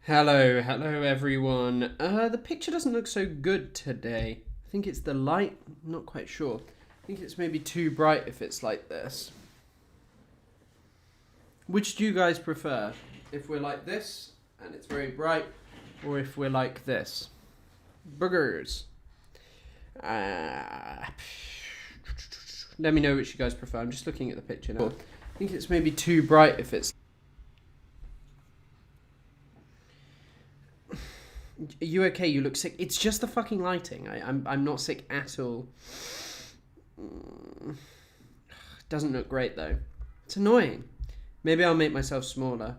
Hello everyone. The picture doesn't look so good today. I think it's the light. I'm not quite sure. I think it's maybe too bright if it's like this. Which do you guys prefer? If we're like this and it's very bright, or if we're like this? Boogers. Let me know which you guys prefer. I'm just looking at the picture now. I think it's maybe too bright if it's... Are you okay? You look sick. It's just the fucking lighting. I'm not sick at all. Doesn't look great though. It's annoying. Maybe I'll make myself smaller.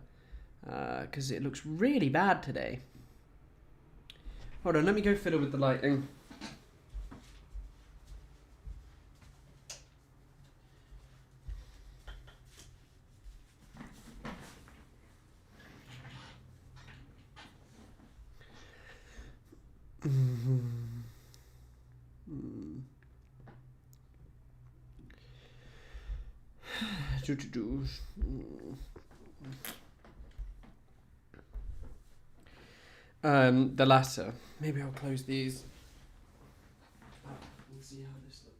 Because it looks really bad today. Hold on, let me go fiddle with the lighting. The latter. Maybe I'll close these. Let's see how this looks.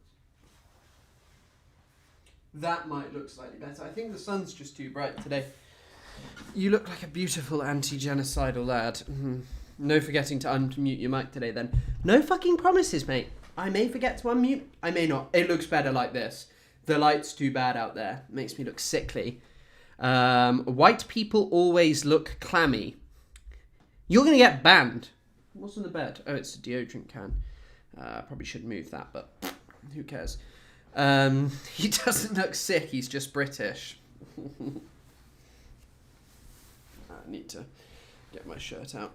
That might look slightly better. I think the sun's just too bright today. You look like a beautiful anti-genocidal lad. No forgetting to unmute your mic today then. No fucking promises, mate. I may forget to unmute. I may not. It looks better like this. The light's too bad out there. It makes me look sickly. White people always look clammy. You're going to get banned. What's on the bed? Oh, it's a deodorant can. Probably should move that, but who cares? He doesn't look sick. He's just British. I need to get my shirt out.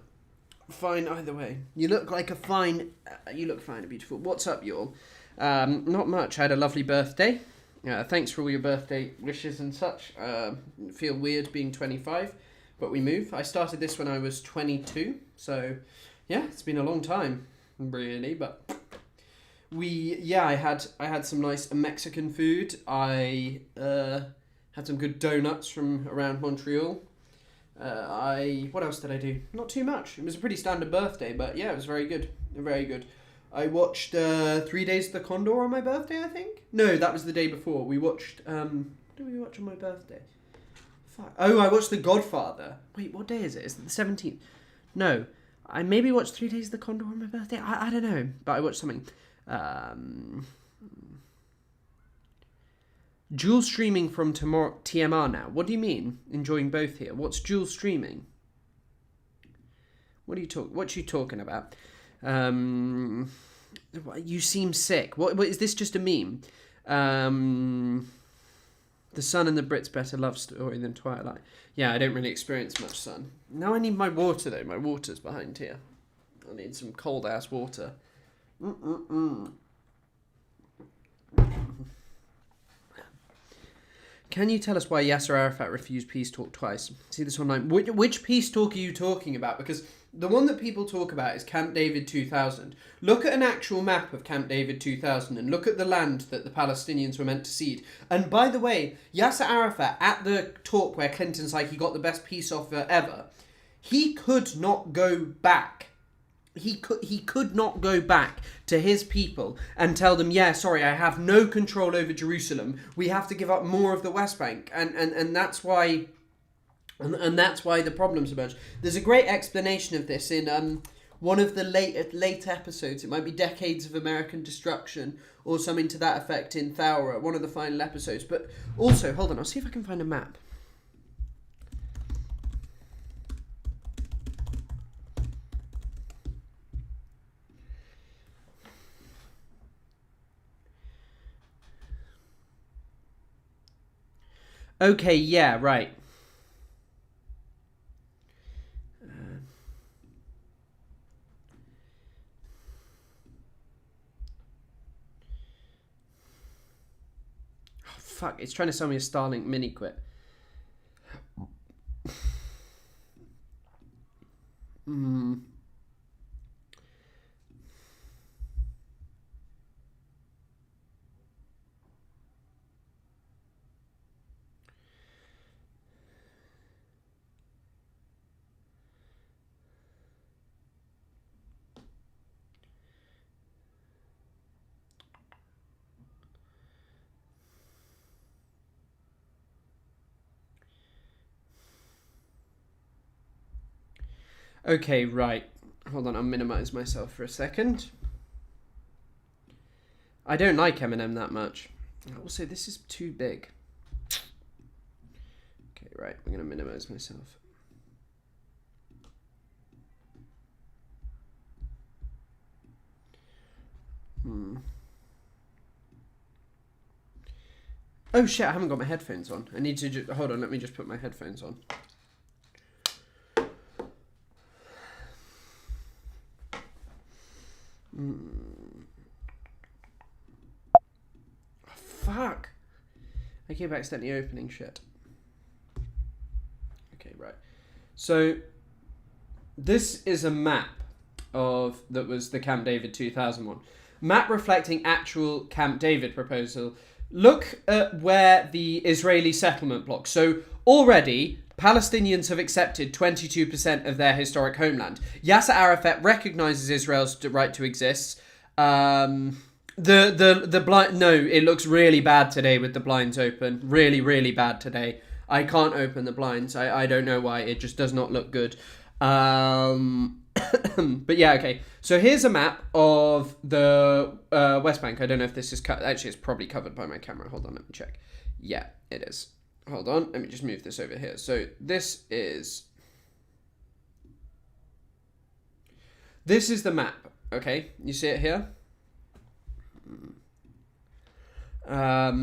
Fine either way. You look like a fine... you look fine and beautiful. What's up, y'all? Not much. I had a lovely birthday. Thanks for all your birthday wishes and such. Feel weird being 25, but we move. I started this when I was 22, so yeah, it's been a long time, really. But I had some nice Mexican food. I had some good donuts from around Montreal. What else did I do? Not too much. It was a pretty standard birthday, but yeah, it was very good. Very good. I watched 3 Days of the Condor on my birthday, I think. No, that was the day before. We watched... what did we watch on my birthday? Fuck. Oh, I watched The Godfather. Wait, what day is it? Is it the 17th? No. I maybe watched 3 Days of the Condor on my birthday. I don't know. But I watched something. Dual streaming from tomorrow TMR now. What do you mean? Enjoying both here. What's dual streaming? What you talking about? You seem sick. What is this just a meme? The sun and the Brits better love story than Twilight. Yeah, I don't really experience much sun. Now I need my water though. My water's behind here. I need some cold ass water. Can you tell us why Yasser Arafat refused peace talk twice? See this online. Which peace talk are you talking about? Because the one that people talk about is Camp David 2000. Look at an actual map of Camp David 2000 and look at the land that the Palestinians were meant to cede. And by the way, Yasser Arafat, at the talk where Clinton's like he got the best peace offer ever, he could not go back. He could not go back to his people and tell them, yeah, sorry, I have no control over Jerusalem. We have to give up more of the West Bank. And that's why... And that's why the problems emerge. There's a great explanation of this in one of the late episodes. It might be Decades of American Destruction or something to that effect in Thawra, one of the final episodes. But also, hold on, I'll see if I can find a map. Okay, yeah, right. Fuck, it's trying to sell me a Starlink mini quit. Okay, right. Hold on, I'll minimize myself for a second. I don't like Eminem that much. Also, this is too big. Okay, right. I'm going to minimize myself. Oh shit, I haven't got my headphones on. I need to hold on, let me just put my headphones on. Oh, fuck. I keep accidentally opening shit. Okay, right. So this is a map that was the Camp David 2001. Map reflecting actual Camp David proposal. Look at where the Israeli settlement block. So already, Palestinians have accepted 22% of their historic homeland. Yasser Arafat recognizes Israel's right to exist. The blind. No, it looks really bad today with the blinds open. Really, really bad today. I can't open the blinds. I don't know why. It just does not look good. But yeah, okay. So here's a map of the West Bank. I don't know if this is actually, it's probably covered by my camera. Hold on, let me check. Yeah, it is. Hold on, let me just move this over here. So this is the map. Okay, you see it here. Now,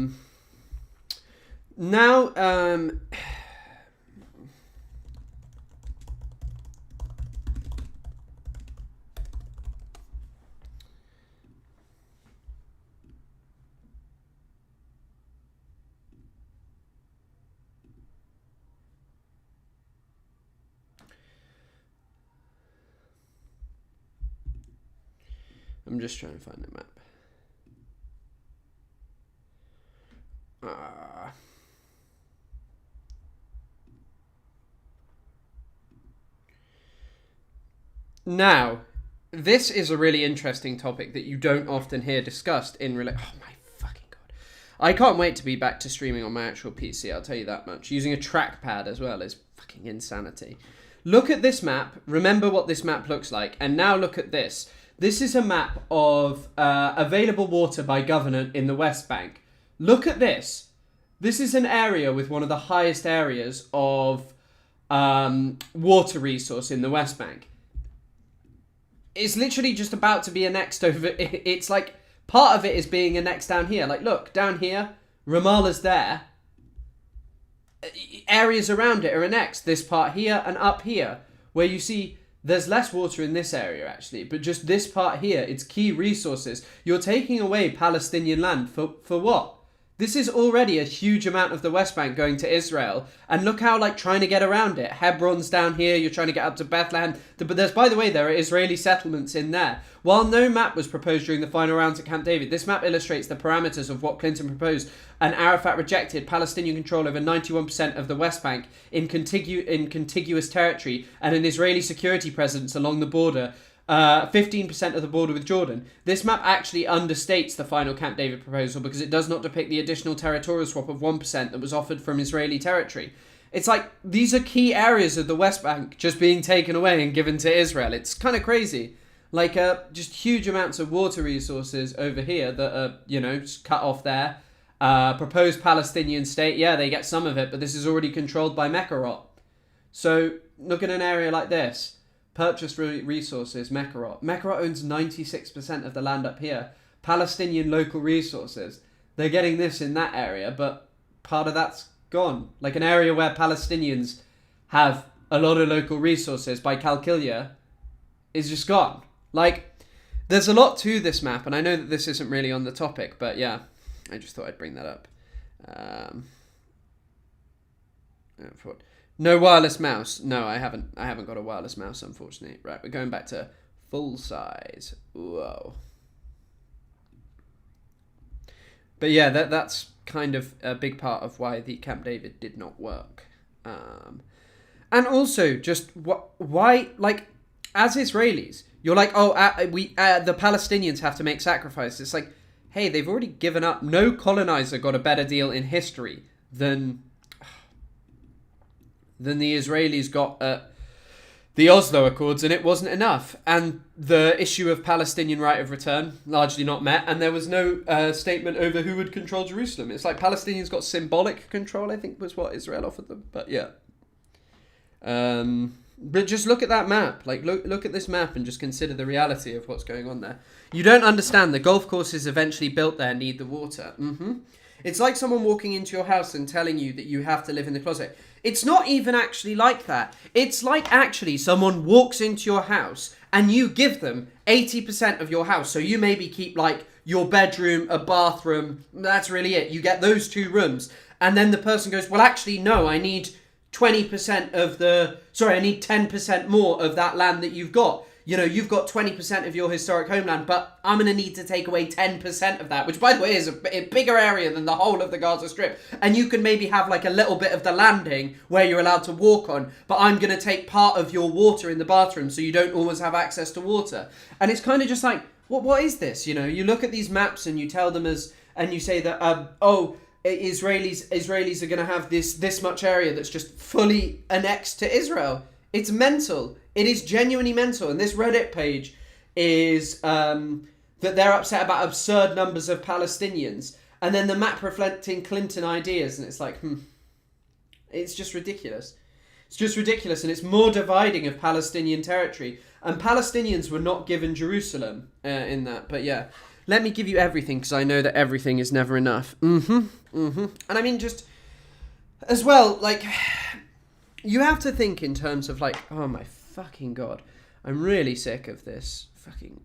I'm just trying to find the map. Now, this is a really interesting topic that you don't often hear discussed in oh my fucking god. I can't wait to be back to streaming on my actual PC, I'll tell you that much. Using a trackpad as well is fucking insanity. Look at this map, remember what this map looks like, and now look at this. This is a map of available water by government in the West Bank. Look at this. This is an area with one of the highest areas of water resource in the West Bank. It's literally just about to be annexed over. It's like part of it is being annexed down here. Like, look, down here, Ramallah's there. Areas around it are annexed. This part here and up here, where you see there's less water in this area, actually. But just this part here, it's key resources. You're taking away Palestinian land for what? This is already a huge amount of the West Bank going to Israel. And look how, like, trying to get around it. Hebron's down here. You're trying to get up to Bethlehem. But there's, by the way, there are Israeli settlements in there. While no map was proposed during the final rounds at Camp David, this map illustrates the parameters of what Clinton proposed. And Arafat rejected Palestinian control over 91% of the West Bank in contiguous territory and an Israeli security presence along the border. 15% of the border with Jordan. This map actually understates the final Camp David proposal because it does not depict the additional territorial swap of 1% that was offered from Israeli territory. It's like, these are key areas of the West Bank just being taken away and given to Israel. It's kind of crazy. Like, just huge amounts of water resources over here that are, just cut off there. Proposed Palestinian state, yeah, they get some of it, but this is already controlled by Mekarot. So, look at an area like this. Purchased resources, Mekarot. Mekarot owns 96% of the land up here. Palestinian local resources. They're getting this in that area, but part of that's gone. Like an area where Palestinians have a lot of local resources by Calkilia is just gone. Like, there's a lot to this map, and I know that this isn't really on the topic, but yeah, I just thought I'd bring that up. No wireless mouse. No, I haven't got a wireless mouse, unfortunately. Right, we're going back to full size. Whoa. But yeah, that's kind of a big part of why the Camp David did not work. And also, just why, like, as Israelis, you're like, the Palestinians have to make sacrifices. It's like, hey, they've already given up. No colonizer got a better deal in history than the Israelis got at the Oslo Accords, and it wasn't enough. And the issue of Palestinian right of return, largely not met, and there was no statement over who would control Jerusalem. It's like Palestinians got symbolic control, I think was what Israel offered them. But yeah. But just look at that map. Like, look at this map and just consider the reality of what's going on there. You don't understand. The golf courses eventually built there need the water. It's like someone walking into your house and telling you that you have to live in the closet. It's not even actually like that. It's like actually someone walks into your house and you give them 80% of your house. So you maybe keep like your bedroom, a bathroom. That's really it. You get those 2 rooms. And then the person goes, well, actually, no, I need 20% of I need 10% more of that land that you've got. You know, you've got 20% of your historic homeland, but I'm going to need to take away 10% of that, which, by the way, is a bigger area than the whole of the Gaza Strip. And you can maybe have, like, a little bit of the landing where you're allowed to walk on, but I'm going to take part of your water in the bathroom so you don't always have access to water. And it's kind of just like, what is this? You know, you look at these maps and you tell them and you say that, Israelis are going to have this much area that's just fully annexed to Israel. It's mental. It is genuinely mental. And this Reddit page is that they're upset about absurd numbers of Palestinians. And then the map reflecting Clinton ideas. And it's like, it's just ridiculous. It's just ridiculous. And it's more dividing of Palestinian territory. And Palestinians were not given Jerusalem in that. But yeah, let me give you everything because I know that everything is never enough. And I mean, just as well, like, you have to think in terms of like, oh my fucking God, I'm really sick of this fucking,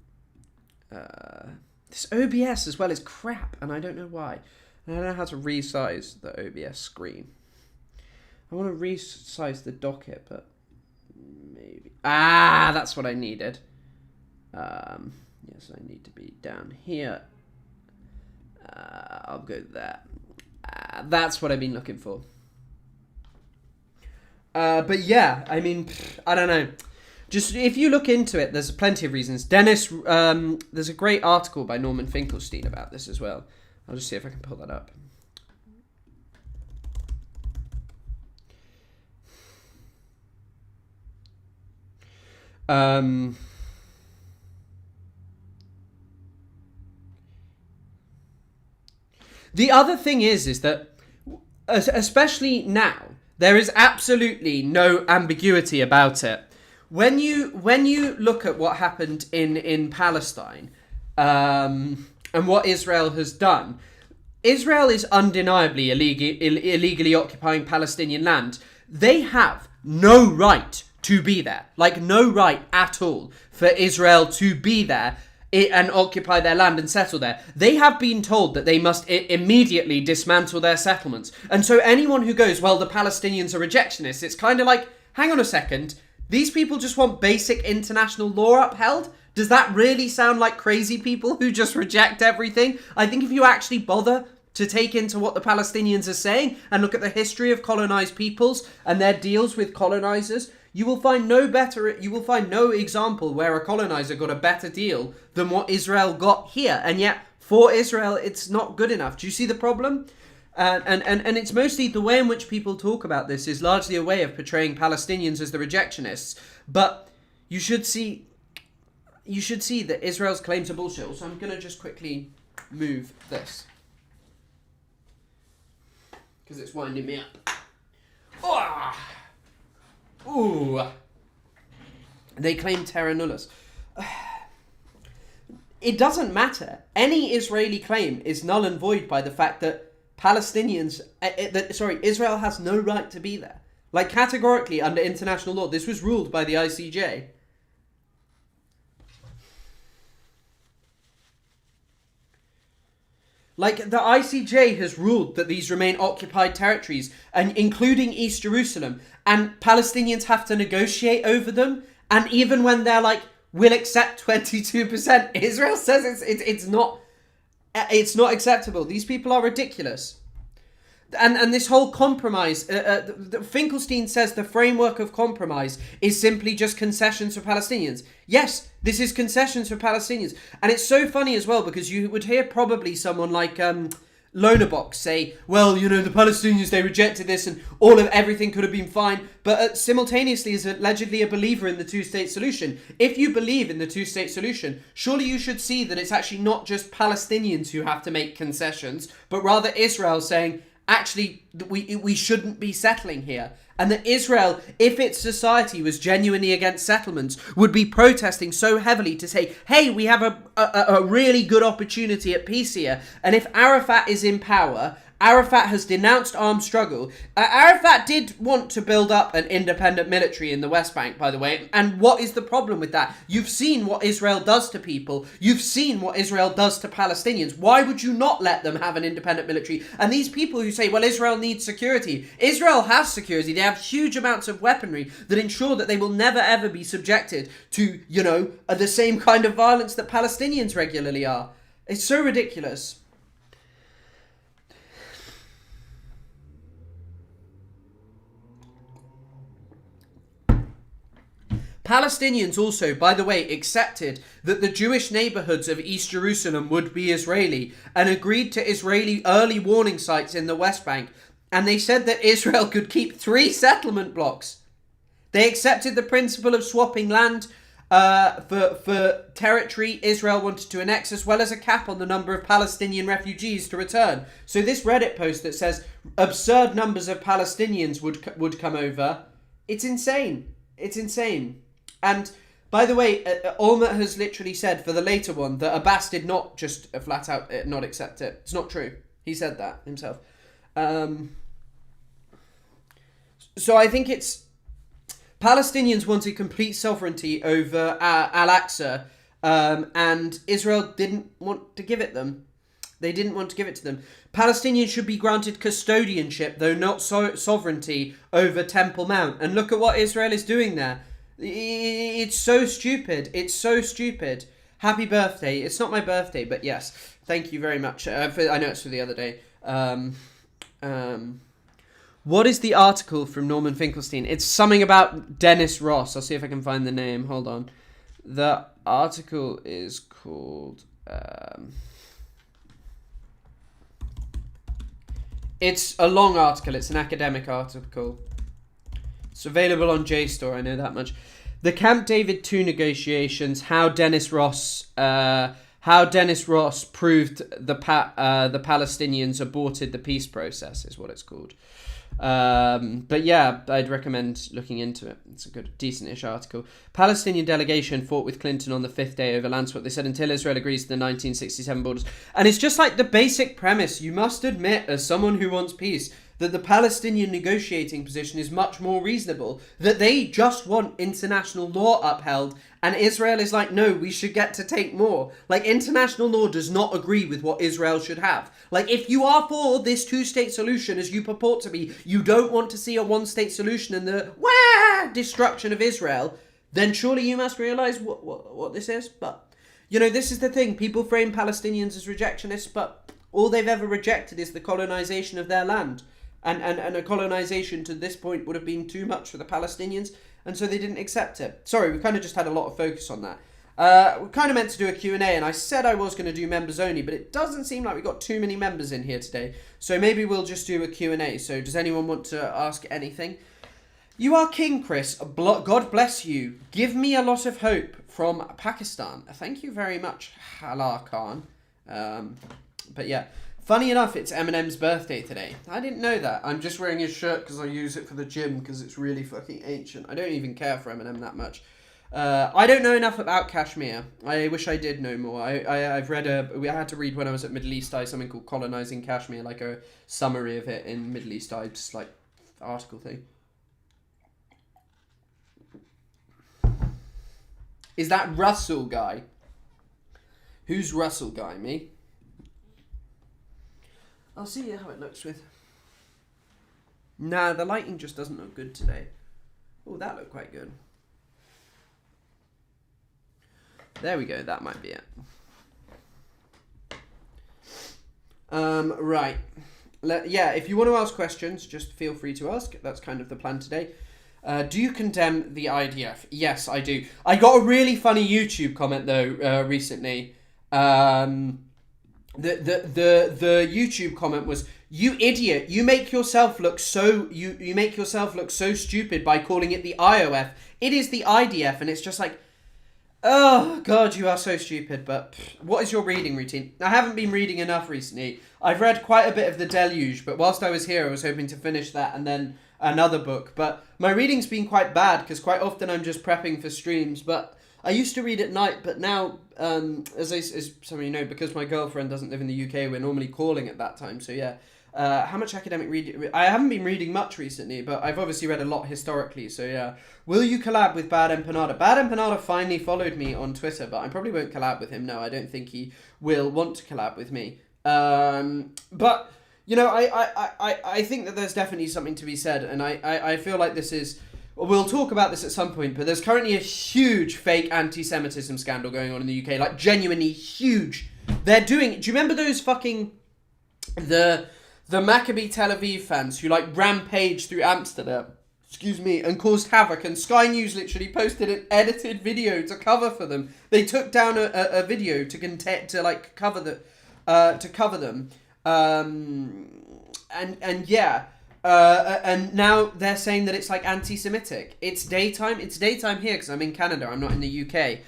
this OBS as well is crap and I don't know why. I don't know how to resize the OBS screen. I want to resize the docket, but maybe, that's what I needed. Yes, I need to be down here. I'll go there. That's what I've been looking for. But yeah, I mean, I don't know. Just if you look into it, there's plenty of reasons. Dennis, there's a great article by Norman Finkelstein about this as well. I'll just see if I can pull that up. The other thing is that, especially now, there is absolutely no ambiguity about it. When you look at what happened in Palestine, and what Israel has done, Israel is undeniably illegally occupying Palestinian land. They have no right to be there. Like, no right at all for Israel to be there and occupy their land and settle there. They have been told that they must immediately dismantle their settlements. And so anyone who goes, well, the Palestinians are rejectionists, it's kind of like, hang on a second, these people just want basic international law upheld? Does that really sound like crazy people who just reject everything? I think if you actually bother to take into what the Palestinians are saying and look at the history of colonized peoples and their deals with colonizers, you will find no example where a colonizer got a better deal than what Israel got here. And yet, for Israel, it's not good enough. Do you see the problem? And it's mostly the way in which people talk about this is largely a way of portraying Palestinians as the rejectionists. But you should see that Israel's claims are bullshit. So I'm going to just quickly move this, because it's winding me up. Oh! Ooh. They claim terra nullius. It doesn't matter. Any Israeli claim is null and void by the fact that Israel has no right to be there. Like, categorically, under international law, this was ruled by the ICJ. Like, the ICJ has ruled that these remain occupied territories, and including East Jerusalem, and Palestinians have to negotiate over them, and even when they're like, we'll accept 22%, Israel says it's not acceptable. These people are ridiculous. And this whole compromise, Finkelstein says the framework of compromise is simply just concessions for Palestinians. Yes, this is concessions for Palestinians. And it's so funny as well, because you would hear probably someone like Loner Box say, well, the Palestinians, they rejected this and everything could have been fine, but simultaneously is allegedly a believer in the two-state solution. If you believe in the two-state solution, surely you should see that it's actually not just Palestinians who have to make concessions, but rather Israel saying, actually, we shouldn't be settling here. And that Israel, if its society was genuinely against settlements, would be protesting so heavily to say, hey, we have a really good opportunity at peace here. And if Arafat is in power, Arafat has denounced armed struggle. Arafat did want to build up an independent military in the West Bank, by the way. And what is the problem with that? You've seen what Israel does to people. You've seen what Israel does to Palestinians. Why would you not let them have an independent military? And these people who say, well, Israel needs security. Israel has security. They have huge amounts of weaponry that ensure that they will never, ever be subjected to, the same kind of violence that Palestinians regularly are. It's so ridiculous. Palestinians also, by the way, accepted that the Jewish neighborhoods of East Jerusalem would be Israeli and agreed to Israeli early warning sites in the West Bank. And they said that Israel could keep 3 settlement blocks. They accepted the principle of swapping land for territory Israel wanted to annex, as well as a cap on the number of Palestinian refugees to return. So this Reddit post that says absurd numbers of Palestinians would come over, it's insane. It's insane. And, by the way, Olmert has literally said for the later one that Abbas did not just flat out not accept it. It's not true. He said that himself. So I think it's... Palestinians wanted complete sovereignty over Al-Aqsa, and Israel didn't want to give it them. They didn't want to give it to them. Palestinians should be granted custodianship, though not sovereignty, over Temple Mount. And look at what Israel is doing there. It's so stupid. It's so stupid. Happy birthday. It's not my birthday, but yes. Thank you very much. I know it's for the other day. What is the article from Norman Finkelstein? It's something about Dennis Ross. I'll see if I can find the name. Hold on. The article is called... It's a long article. It's an academic article. It's available on JSTOR, I know that much. The Camp David II negotiations, how Dennis Ross proved the Palestinians aborted the peace process, is what it's called. But yeah, I'd recommend looking into it. It's a good, decent-ish article. Palestinian delegation fought with Clinton on the 5th day over land swap. They said until Israel agrees to the 1967 borders. And it's just like the basic premise. You must admit, as someone who wants peace, that the Palestinian negotiating position is much more reasonable, that they just want international law upheld, and Israel is like, no, we should get to take more. Like, international law does not agree with what Israel should have. Like, if you are for this two-state solution, as you purport to be, you don't want to see a one-state solution and the destruction of Israel, then surely you must realise what this is. But, this is the thing. People frame Palestinians as rejectionists, but all they've ever rejected is the colonisation of their land. And a colonisation to this point would have been too much for the Palestinians, and so they didn't accept it. Sorry, we kind of just had a lot of focus on that. We kind of meant to do a Q&A, and I said I was going to do members only, but it doesn't seem like we got too many members in here today. So maybe we'll just do a Q&A. So does anyone want to ask anything? You are king, Chris. God bless you. Give me a lot of hope from Pakistan. Thank you very much, Hala Khan. But yeah. Funny enough, it's Eminem's birthday today. I didn't know that. I'm just wearing his shirt because I use it for the gym because it's really fucking ancient. I don't even care for Eminem that much. I don't know enough about Kashmir. I wish I did know more. I've read I had to read when I was at Middle East Eye something called Colonizing Kashmir, like a summary of it in Middle East Eye, just like article thing. Is that Russell guy? Who's Russell guy? Me? I'll see how it looks with... Nah, the lighting just doesn't look good today. Oh, that looked quite good. There we go, that might be it. Right. Yeah, if you want to ask questions, just feel free to ask. That's kind of the plan today. Do you condemn the IDF? Yes, I do. I got a really funny YouTube comment, though, recently. the YouTube comment was, "You idiot! You make yourself look so you make yourself look so stupid by calling it the IOF. It is the IDF," and it's just like, oh God, you are so stupid. But what is your reading routine? I haven't been reading enough recently. I've read quite a bit of The Deluge, but whilst I was here, I was hoping to finish that and then another book. But my reading's been quite bad because quite often I'm just prepping for streams. But I used to read at night, but now, as some of you know, because my girlfriend doesn't live in the UK, we're normally calling at that time. So yeah, how much academic reading? I haven't been reading much recently, but I've obviously read a lot historically. So yeah, will you collab with Bad Empanada? Bad Empanada finally followed me on Twitter, but I probably won't collab with him. No, I don't think he will want to collab with me. But you know, I think that there's definitely something to be said, and I feel like this is. We'll talk about this at some point, but there's currently a huge fake anti-Semitism scandal going on in the UK, like genuinely huge. They're doing. Do you remember those fucking the Maccabi Tel Aviv fans who like rampaged through Amsterdam? Excuse me, and caused havoc. And Sky News literally posted an edited video to cover for them. They took down a video to cover them. And yeah. And now they're saying that it's like anti-Semitic. It's daytime. It's daytime here because I'm in Canada. I'm not in the UK.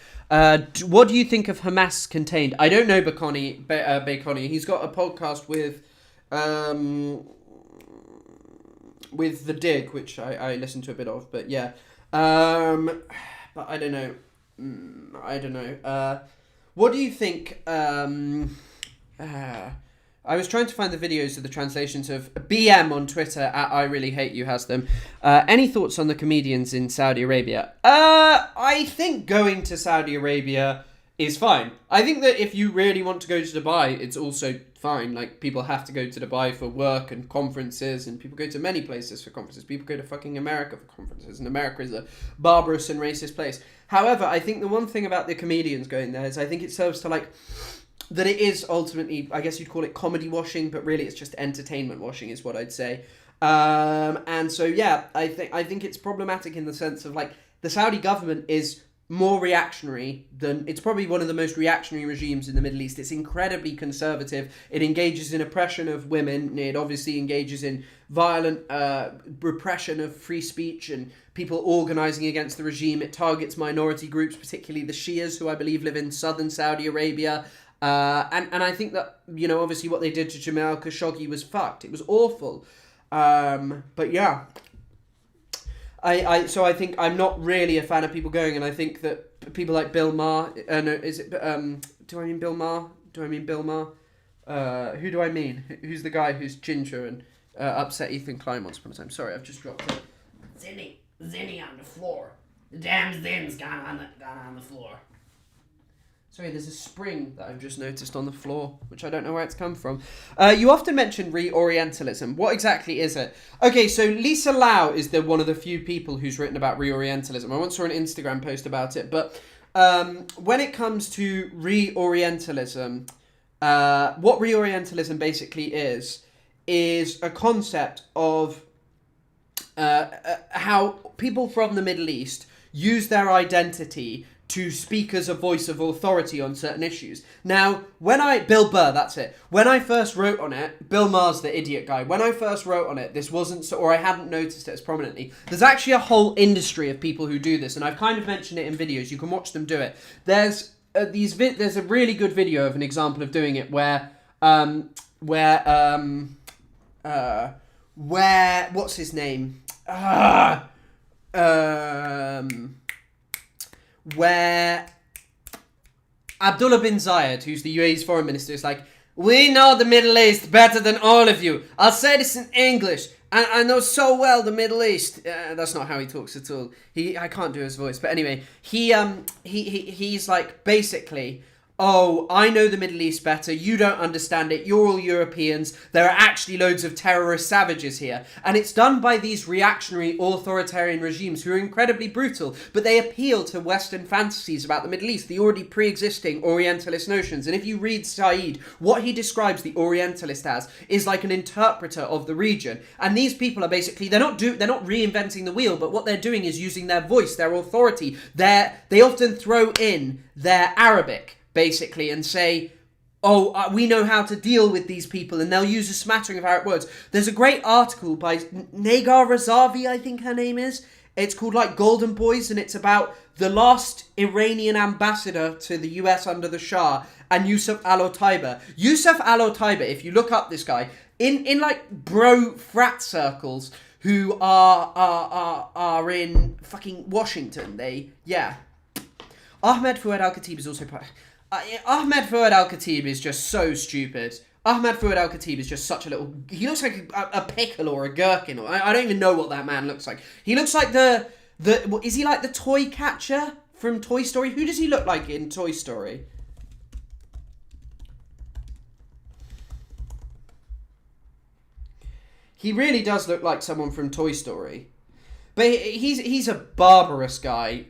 What do you think of Hamas Contained? I don't know Baconi. He's got a podcast with The Dig, which I listen to a bit of. But yeah, but I don't know. I don't know. What do you think? I was trying to find the videos of the translations of BM on Twitter at I Really Hate You has them. Any thoughts on the comedians in Saudi Arabia? I think going to Saudi Arabia is fine. I think that if you really want to go to Dubai, it's also fine. Like, people have to go to Dubai for work and conferences, and people go to many places for conferences. People go to fucking America for conferences, and America is a barbarous and racist place. However, I think the one thing about the comedians going there is I think it serves to, like, that it is ultimately, I guess you'd call it comedy washing, but really it's just entertainment washing is what I'd say. And so, yeah, I think it's problematic in the sense of, like, the Saudi government is more reactionary than, it's probably one of the most reactionary regimes in the Middle East. It's incredibly conservative. It engages in oppression of women. It obviously engages in violent repression of free speech and people organising against the regime. It targets minority groups, particularly the Shias, who I believe live in southern Saudi Arabia. And I think that, you know, obviously what they did to Jamal Khashoggi was fucked. It was awful. But yeah, so I think I'm not really a fan of people going, and I think that people like Bill Maher, do I mean Bill Maher? Who do I mean? Who's the guy who's ginger and upset Ethan Klein once upon a time? Sorry, I've just dropped it. Zinny on the floor. The damn Zin's gone on the floor. Sorry, there's a spring that I've just noticed on the floor, which I don't know where it's come from. You often mention Reorientalism. What exactly is it? Okay, so Lisa Lau is one of the few people who's written about Reorientalism. I once saw an Instagram post about it, but when it comes to Reorientalism, what Reorientalism basically is a concept of how people from the Middle East use their identity to speak as a voice of authority on certain issues. Now, Bill Burr, that's it. When I first wrote on it, Bill Maher's the idiot guy. When I first wrote on it, this wasn't, or I hadn't noticed it as prominently. There's actually a whole industry of people who do this, and I've kind of mentioned it in videos. You can watch them do it. There's a really good video of an example of doing it where what's his name? Where Abdullah bin Zayed, who's the UAE's foreign minister, is like, we know the Middle East better than all of you. I'll say this in English. I know so well the Middle East. That's not how he talks at all. I can't do his voice, but anyway, he's like, basically, oh, I know the Middle East better. You don't understand it. You're all Europeans. There are actually loads of terrorist savages here. And it's done by these reactionary authoritarian regimes who are incredibly brutal, but they appeal to Western fantasies about the Middle East, the already pre-existing Orientalist notions. And if you read Said, what he describes the Orientalist as is like an interpreter of the region. And these people are basically, they're not reinventing the wheel, but what they're doing is using their voice, their authority. They often throw in their Arabic, basically, and say, we know how to deal with these people, and they'll use a smattering of Arab words. There's a great article by Nagar Razavi, I think her name is. It's called like Golden Boys, and it's about the last Iranian ambassador to the US under the Shah, and Yusuf Al-Otaiba. Yusuf Al-Otaiba, if you look up this guy, in like bro frat circles who are in fucking Washington, Ahmed Fouad Al-Khatib is also part... Ahmed Fouad Al-Khatib is just so stupid. Ahmed Fouad Al-Khatib is just such a little... He looks like a pickle or a gherkin. Or I don't even know what that man looks like. He looks like the... Is he like the toy catcher from Toy Story? Who does he look like in Toy Story? He really does look like someone from Toy Story. But he's a barbarous guy.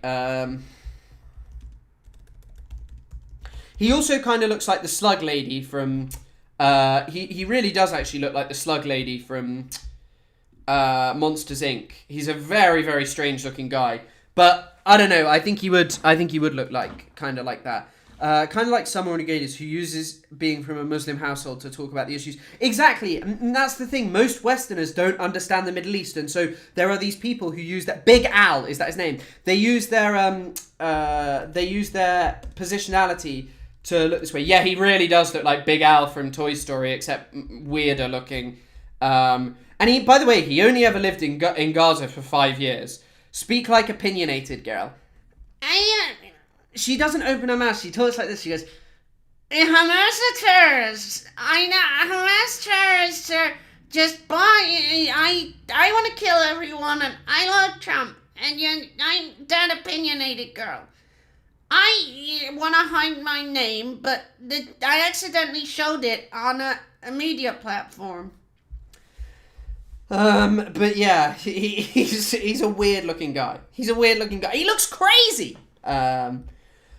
He also kind of looks like the slug lady from... He really does actually look like the slug lady from Monsters Inc. He's a very, very strange looking guy. But I don't know. I think he would look like kind of like that. Kind of like Summer Gators, who uses being from a Muslim household to talk about the issues. Exactly, and that's the thing. Most Westerners don't understand the Middle East, and so there are these people who use that. Big Al, is that his name? They use their positionality to look this way. Yeah, he really does look like Big Al from Toy Story, except weirder looking. And he, by the way, he only ever lived in Gaza for 5 years. Speak like opinionated girl. She doesn't open her mouth. She talks like this. She goes, Hamas are terrorists. I know Hamas terrorists are just I want to kill everyone, and I love Trump, and I'm that opinionated girl. I want to hide my name, but I accidentally showed it on a media platform. But yeah, he's a weird looking guy. He looks crazy.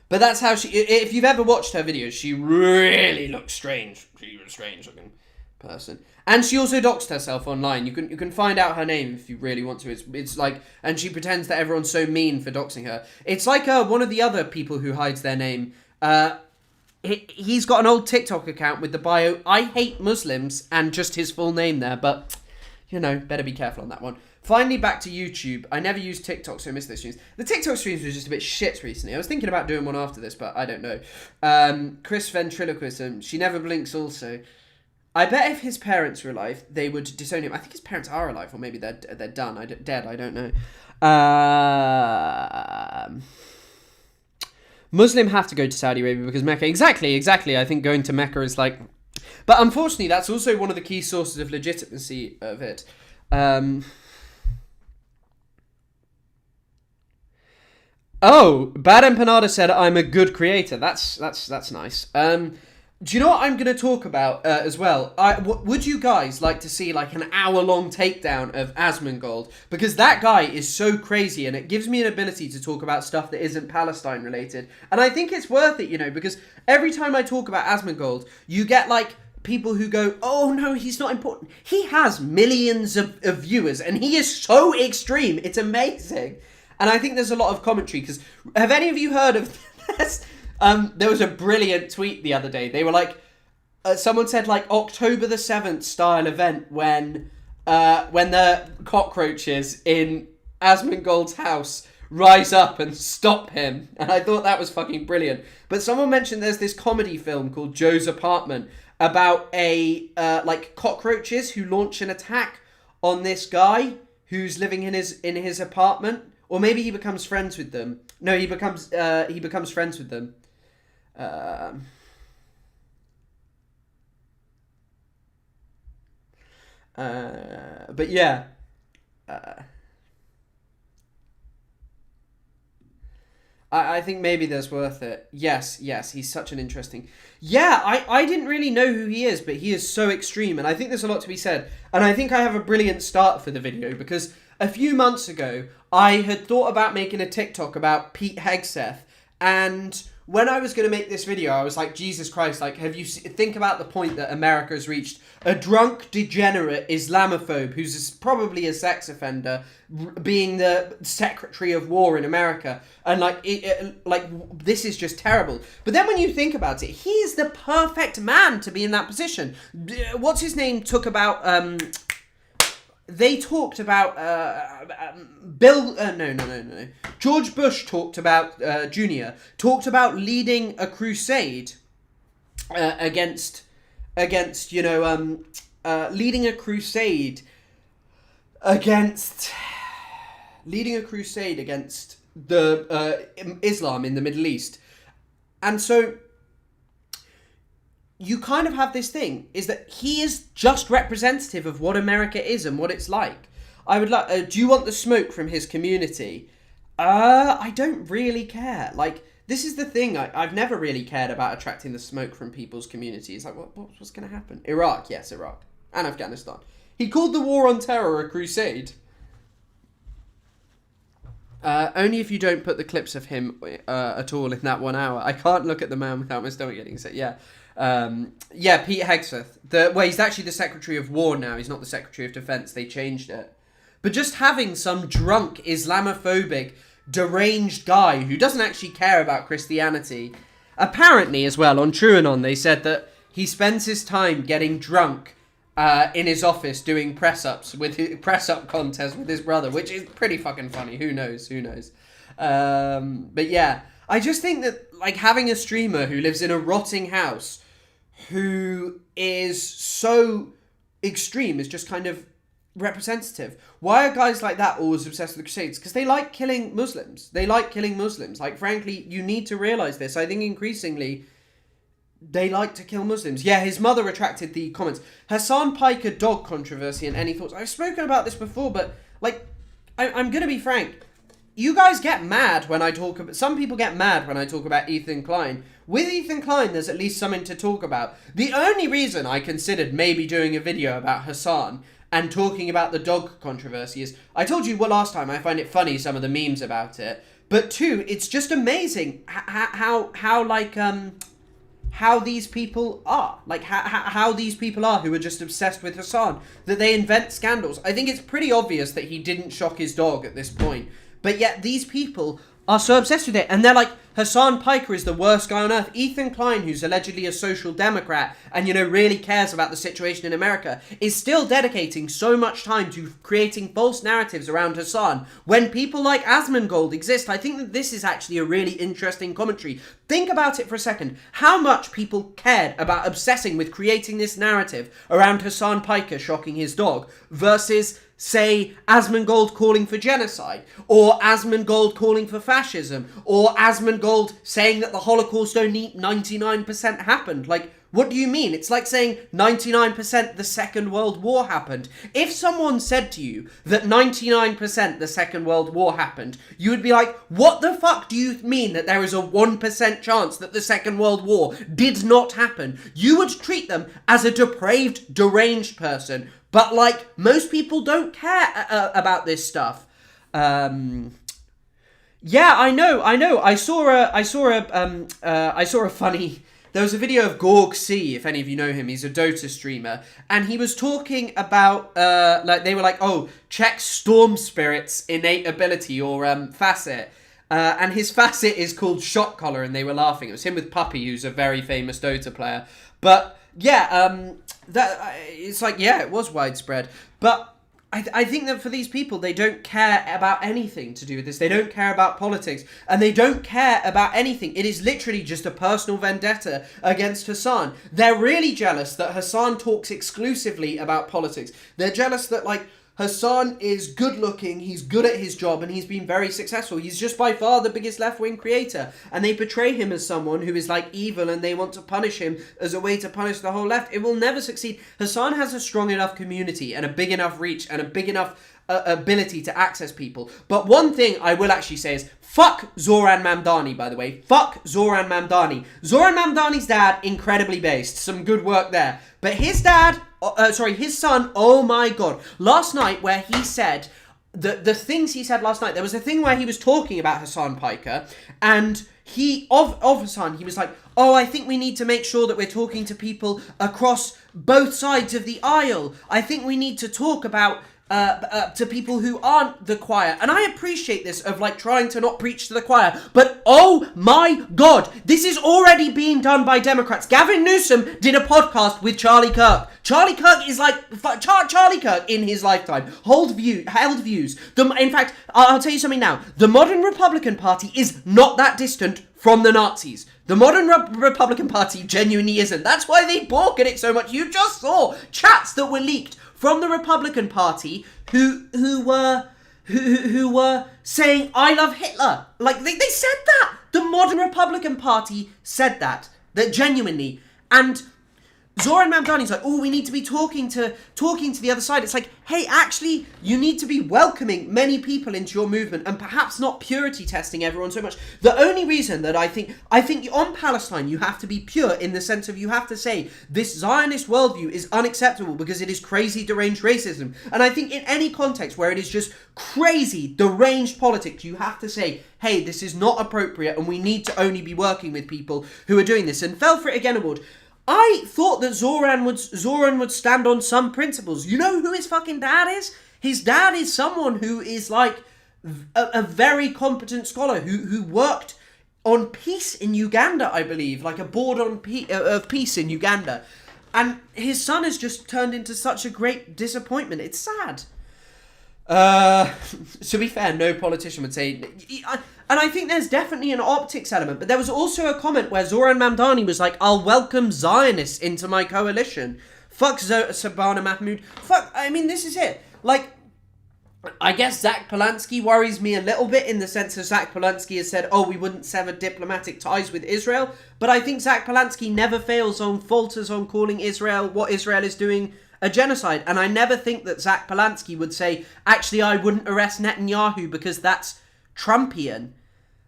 But that's how she... If you've ever watched her videos, she really looks strange. She's a strange looking person. And she also doxed herself online. You can find out her name if you really want to. It's like... And she pretends that everyone's so mean for doxing her. It's like one of the other people who hides their name. He's got an old TikTok account with the bio, I hate Muslims, and just his full name there. But, you know, better be careful on that one. Finally, back to YouTube. I never used TikTok, so I missed those streams. The TikTok streams was just a bit shit recently. I was thinking about doing one after this, but I don't know. Chris Ventriloquism. She never blinks also. I bet if his parents were alive, they would disown him. I think his parents are alive, or maybe they're done. Dead, I don't know. Muslim have to go to Saudi Arabia because Mecca... Exactly. I think going to Mecca is like... But unfortunately, that's also one of the key sources of legitimacy of it. Oh, Bad Empanada said I'm a good creator. That's nice. Do you know what I'm going to talk about as well? Would you guys like to see like an hour-long takedown of Asmongold? Because that guy is so crazy, and it gives me an ability to talk about stuff that isn't Palestine related. And I think it's worth it, you know, because every time I talk about Asmongold, you get like people who go, oh no, he's not important. He has millions of viewers, and he is so extreme. It's amazing. And I think there's a lot of commentary, because have any of you heard of this? There was a brilliant tweet the other day. They were like, someone said like October the 7th style event when the cockroaches in Asmongold's house rise up and stop him. And I thought that was fucking brilliant. But someone mentioned there's this comedy film called Joe's Apartment about like cockroaches who launch an attack on this guy who's living in his apartment. Or maybe he becomes friends with them. No, he becomes friends with them. But yeah. I think maybe that's worth it. Yes, he's such an interesting... Yeah, I didn't really know who he is, but he is so extreme, and I think there's a lot to be said. And I think I have a brilliant start for the video, because a few months ago, I had thought about making a TikTok about Pete Hegseth, and when I was going to make this video, I was like, Jesus Christ, like, think about the point that America has reached. A drunk, degenerate Islamophobe who's probably a sex offender being the Secretary of War in America. And, like, this is just terrible. But then when you think about it, he is the perfect man to be in that position. What's his name talked about... They talked about George Bush talked about Jr. talked about leading a crusade against leading a crusade against the Islam in the Middle East, and so. You kind of have this thing, is that he is just representative of what America is and what it's like. I would like, do you want the smoke from his community? I don't really care. Like, this is the thing, I've never really cared about attracting the smoke from people's communities. Like, what's going to happen? Iraq, yes, Iraq. And Afghanistan. He called the war on terror a crusade. Only if you don't put the clips of him at all in that 1 hour. I can't look at the man without my stomach getting sick, yeah. Pete Hegseth. He's actually the Secretary of War now. He's not the Secretary of Defense. They changed it. But just having some drunk, Islamophobic, deranged guy who doesn't actually care about Christianity. Apparently, as well, on TrueAnon, they said that he spends his time getting drunk in his office doing press-ups with his press-up contest with his brother, which is pretty fucking funny. Who knows? But yeah, I just think that, like, having a streamer who lives in a rotting house who is so extreme is just kind of representative. Why are guys like that always obsessed with the Crusades? Because they like killing Muslims. Like, frankly, you need to realise this. I think increasingly they like to kill Muslims. Yeah, his mother attracted the comments. Hassan Piker dog controversy and any thoughts? I've spoken about this before, but, like, I'm going to be frank. You guys get mad when I talk about... Some people get mad when I talk about Ethan Klein. With Ethan Klein, there's at least something to talk about. The only reason I considered maybe doing a video about Hassan and talking about the dog controversy is... I told you last time, I find it funny, some of the memes about it. But two, it's just amazing how these people are. Like, how these people are who are just obsessed with Hassan. That they invent scandals. I think it's pretty obvious that he didn't shock his dog at this point. But yet these people are so obsessed with it. And they're like, Hassan Piker is the worst guy on earth. Ethan Klein, who's allegedly a social democrat and, really cares about the situation in America, is still dedicating so much time to creating false narratives around Hassan. When people like Asmongold exist, I think that this is actually a really interesting commentary. Think about it for a second. How much people cared about obsessing with creating this narrative around Hassan Piker shocking his dog versus... say, Asmongold calling for genocide, or Asmongold calling for fascism, or Asmongold saying that the Holocaust only 99% happened. Like, what do you mean? It's like saying 99% the Second World War happened. If someone said to you that 99% the Second World War happened, you would be like, what the fuck do you mean that there is a 1% chance that the Second World War did not happen? You would treat them as a depraved, deranged person. But, like, most people don't care about this stuff. Yeah, I know. I saw a funny... There was a video of Gorg C, if any of you know him. He's a Dota streamer. And he was talking about, they were like, oh, check Storm Spirit's innate ability, or facet. And his facet is called Shot Collar, and they were laughing. It was him with Puppy, who's a very famous Dota player. But, yeah, it's like, yeah, it was widespread. But I think that for these people, they don't care about anything to do with this. They don't care about politics. And they don't care about anything. It is literally just a personal vendetta against Hassan. They're really jealous that Hassan talks exclusively about politics. They're jealous that, like, Hassan is good looking, he's good at his job, and he's been very successful. He's just by far the biggest left-wing creator. And they portray him as someone who is, like, evil, and they want to punish him as a way to punish the whole left. It will never succeed. Hassan has a strong enough community and a big enough reach and a big enough ability to access people. But one thing I will actually say is, fuck Zoran Mamdani, by the way. Fuck Zoran Mamdani. Zoran Mamdani's dad, incredibly based. Some good work there. But his dad... his son, oh my god. Last night, where he said, the things he said last night, there was a thing where he was talking about Hassan Piker, and of a sudden, he was like, oh, I think we need to make sure that we're talking to people across both sides of the aisle. I think we need to talk about to people who aren't the choir. And I appreciate this of like trying to not preach to the choir. But oh my God, this is already being done by Democrats. Gavin Newsom did a podcast with Charlie Kirk. Charlie Kirk is like Charlie Kirk in his lifetime. Held views. In fact, I'll tell you something now. The modern Republican Party is not that distant from the Nazis. The modern Republican Party genuinely isn't. That's why they balk at it so much. You just saw chats that were leaked from the Republican Party who were saying, I love Hitler. Like, they said that. The modern Republican Party said that genuinely. And Zoran Mamdani's like, oh, we need to be talking to the other side. It's like, hey, actually, you need to be welcoming many people into your movement and perhaps not purity testing everyone so much. The only reason that I think on Palestine, you have to be pure in the sense of you have to say this Zionist worldview is unacceptable because it is crazy, deranged racism. And I think in any context where it is just crazy, deranged politics, you have to say, hey, this is not appropriate and we need to only be working with people who are doing this. And fell for it again, Award. I thought that Zoran would stand on some principles. You know who his fucking dad is? His dad is someone who is like a very competent scholar who worked on peace in Uganda, I believe, like a board on of peace in Uganda. And his son has just turned into such a great disappointment. It's sad. To be fair, no politician would say... And I think there's definitely an optics element, but there was also a comment where Zoran Mamdani was like, I'll welcome Zionists into my coalition. Fuck Sabana Mahmood. I mean, this is it. Like, I guess Zach Polanski worries me a little bit in the sense that Zach Polanski has said, oh, we wouldn't sever diplomatic ties with Israel. But I think Zach Polanski never falters on calling Israel, what Israel is doing, a genocide. And I never think that Zach Polanski would say, actually, I wouldn't arrest Netanyahu because that's Trumpian.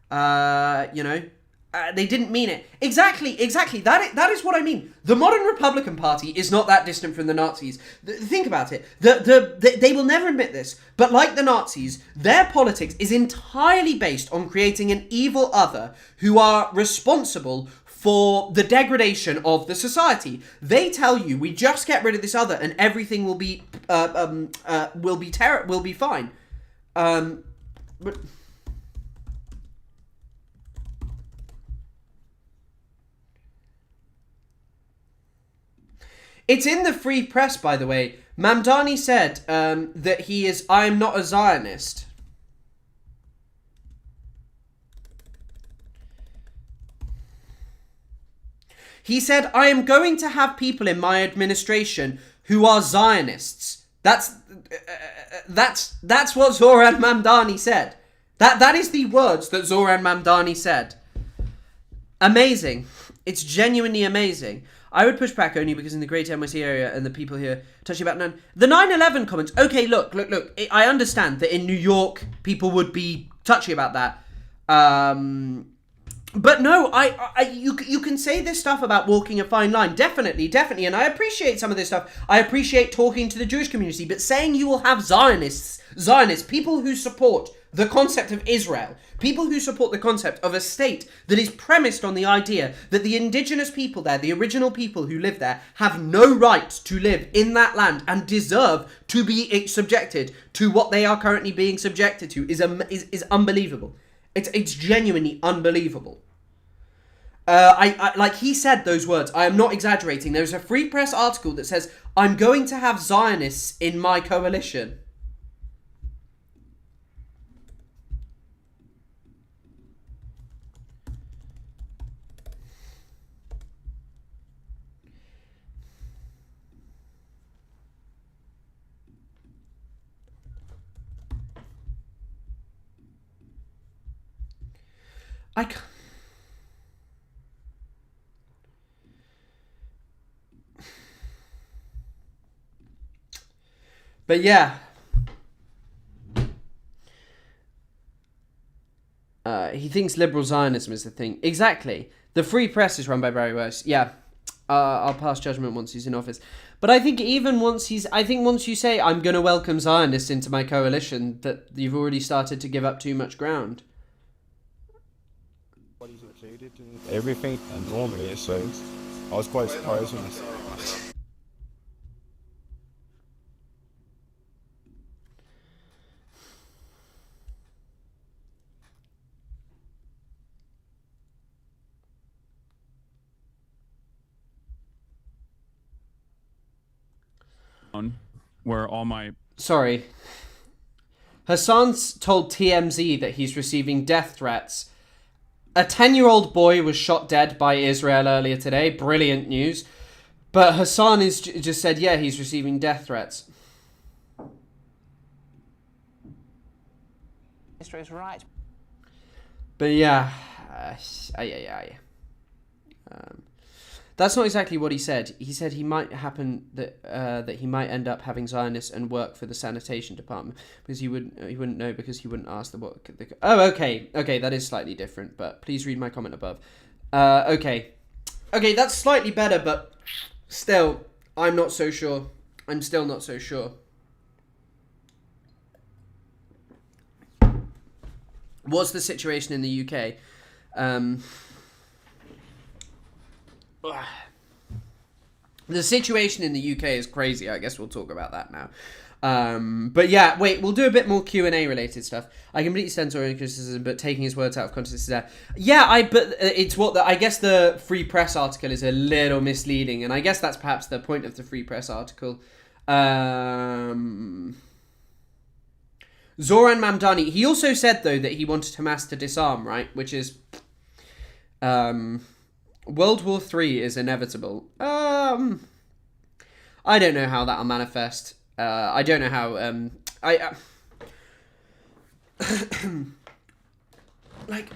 They didn't mean it. Exactly. That is what I mean. The modern Republican Party is not that distant from the Nazis. Think about it. They will never admit this, but like the Nazis, their politics is entirely based on creating an evil other who are responsible for the degradation of the society. They tell you, we just get rid of this other and everything will be fine. But it's in the Free Press, by the way. Mamdani said that he is, I am not a Zionist. He said, I am going to have people in my administration who are Zionists. That's what Zoran Mamdani said. That is the words that Zoran Mamdani said. Amazing. It's genuinely amazing. I would push back only because in the Great NYC area and the people here touching about the 9/11 comments. Okay, look. I understand that in New York people would be touchy about that. But no, you can say this stuff about walking a fine line. Definitely. And I appreciate some of this stuff. I appreciate talking to the Jewish community. But saying you will have Zionists, people who support the concept of Israel, people who support the concept of a state that is premised on the idea that the indigenous people there, the original people who live there, have no right to live in that land and deserve to be subjected to what they are currently being subjected to is unbelievable. It's genuinely unbelievable. I like he said those words. I am not exaggerating. There's a Free Press article that says, I'm going to have Zionists in my coalition. But yeah. He thinks liberal Zionism is the thing. Exactly. The Free Press is run by Barry Weiss. Yeah. I'll pass judgment once he's in office. But I think even once once you say, I'm going to welcome Zionists into my coalition, that you've already started to give up too much ground. What is it? everything normally, so I was quite surprised when I saw it. Where all my Sorry. Hassan's told TMZ that he's receiving death threats. A 10-year-old boy was shot dead by Israel earlier today. Brilliant news. But Hassan is just said, yeah, he's receiving death threats. History is right. But yeah. That's not exactly what he said. He said he might happen that he might end up having Zionists and work for the sanitation department because he wouldn't know because he wouldn't ask Oh, okay, that is slightly different. But please read my comment above. Okay, that's slightly better, but still, I'm not so sure. I'm still not so sure. What's the situation in the UK? The situation in the UK is crazy. I guess we'll talk about that now. But yeah, wait, we'll do a bit more Q&A related stuff. I completely stand sorry criticism, but taking his words out of context is that. Yeah, but it's I guess the Free Press article is a little misleading, and I guess that's perhaps the point of the Free Press article. Zoran Mamdani, he also said, though, that he wanted Hamas to disarm, right? Which is... World War III is inevitable. I don't know how that'll manifest. I don't know how... like,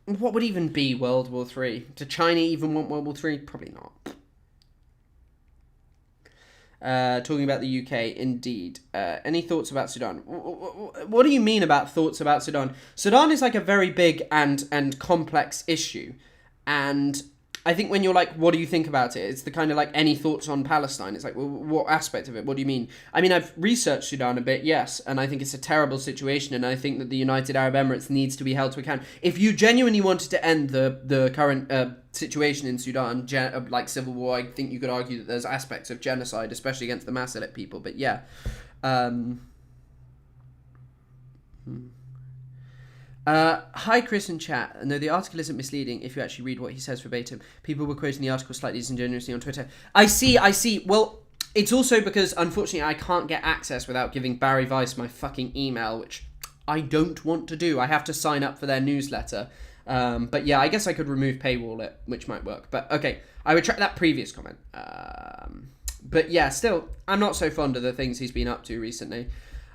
what would even be World War III? Did China even want World War III? Probably not. Talking about the UK, indeed. Any thoughts about Sudan? What do you mean about thoughts about Sudan? Sudan is like a very big and complex issue. And I think when you're like, what do you think about it? It's the kind of like, any thoughts on Palestine? It's like, well, what aspect of it? What do you mean? I mean, I've researched Sudan a bit, yes, and I think it's a terrible situation, and I think that the United Arab Emirates needs to be held to account. If you genuinely wanted to end the current situation in Sudan, like civil war, I think you could argue that there's aspects of genocide, especially against the Masalit people, but yeah. Hi Chris in chat. No, the article isn't misleading if you actually read what he says verbatim. People were quoting the article slightly disingenuously on Twitter. I see. Well, it's also because, unfortunately, I can't get access without giving Barry Weiss my fucking email, which I don't want to do. I have to sign up for their newsletter. But yeah, I guess I could remove paywall it, which might work. But okay, I retract that previous comment. But yeah, still, I'm not so fond of the things he's been up to recently.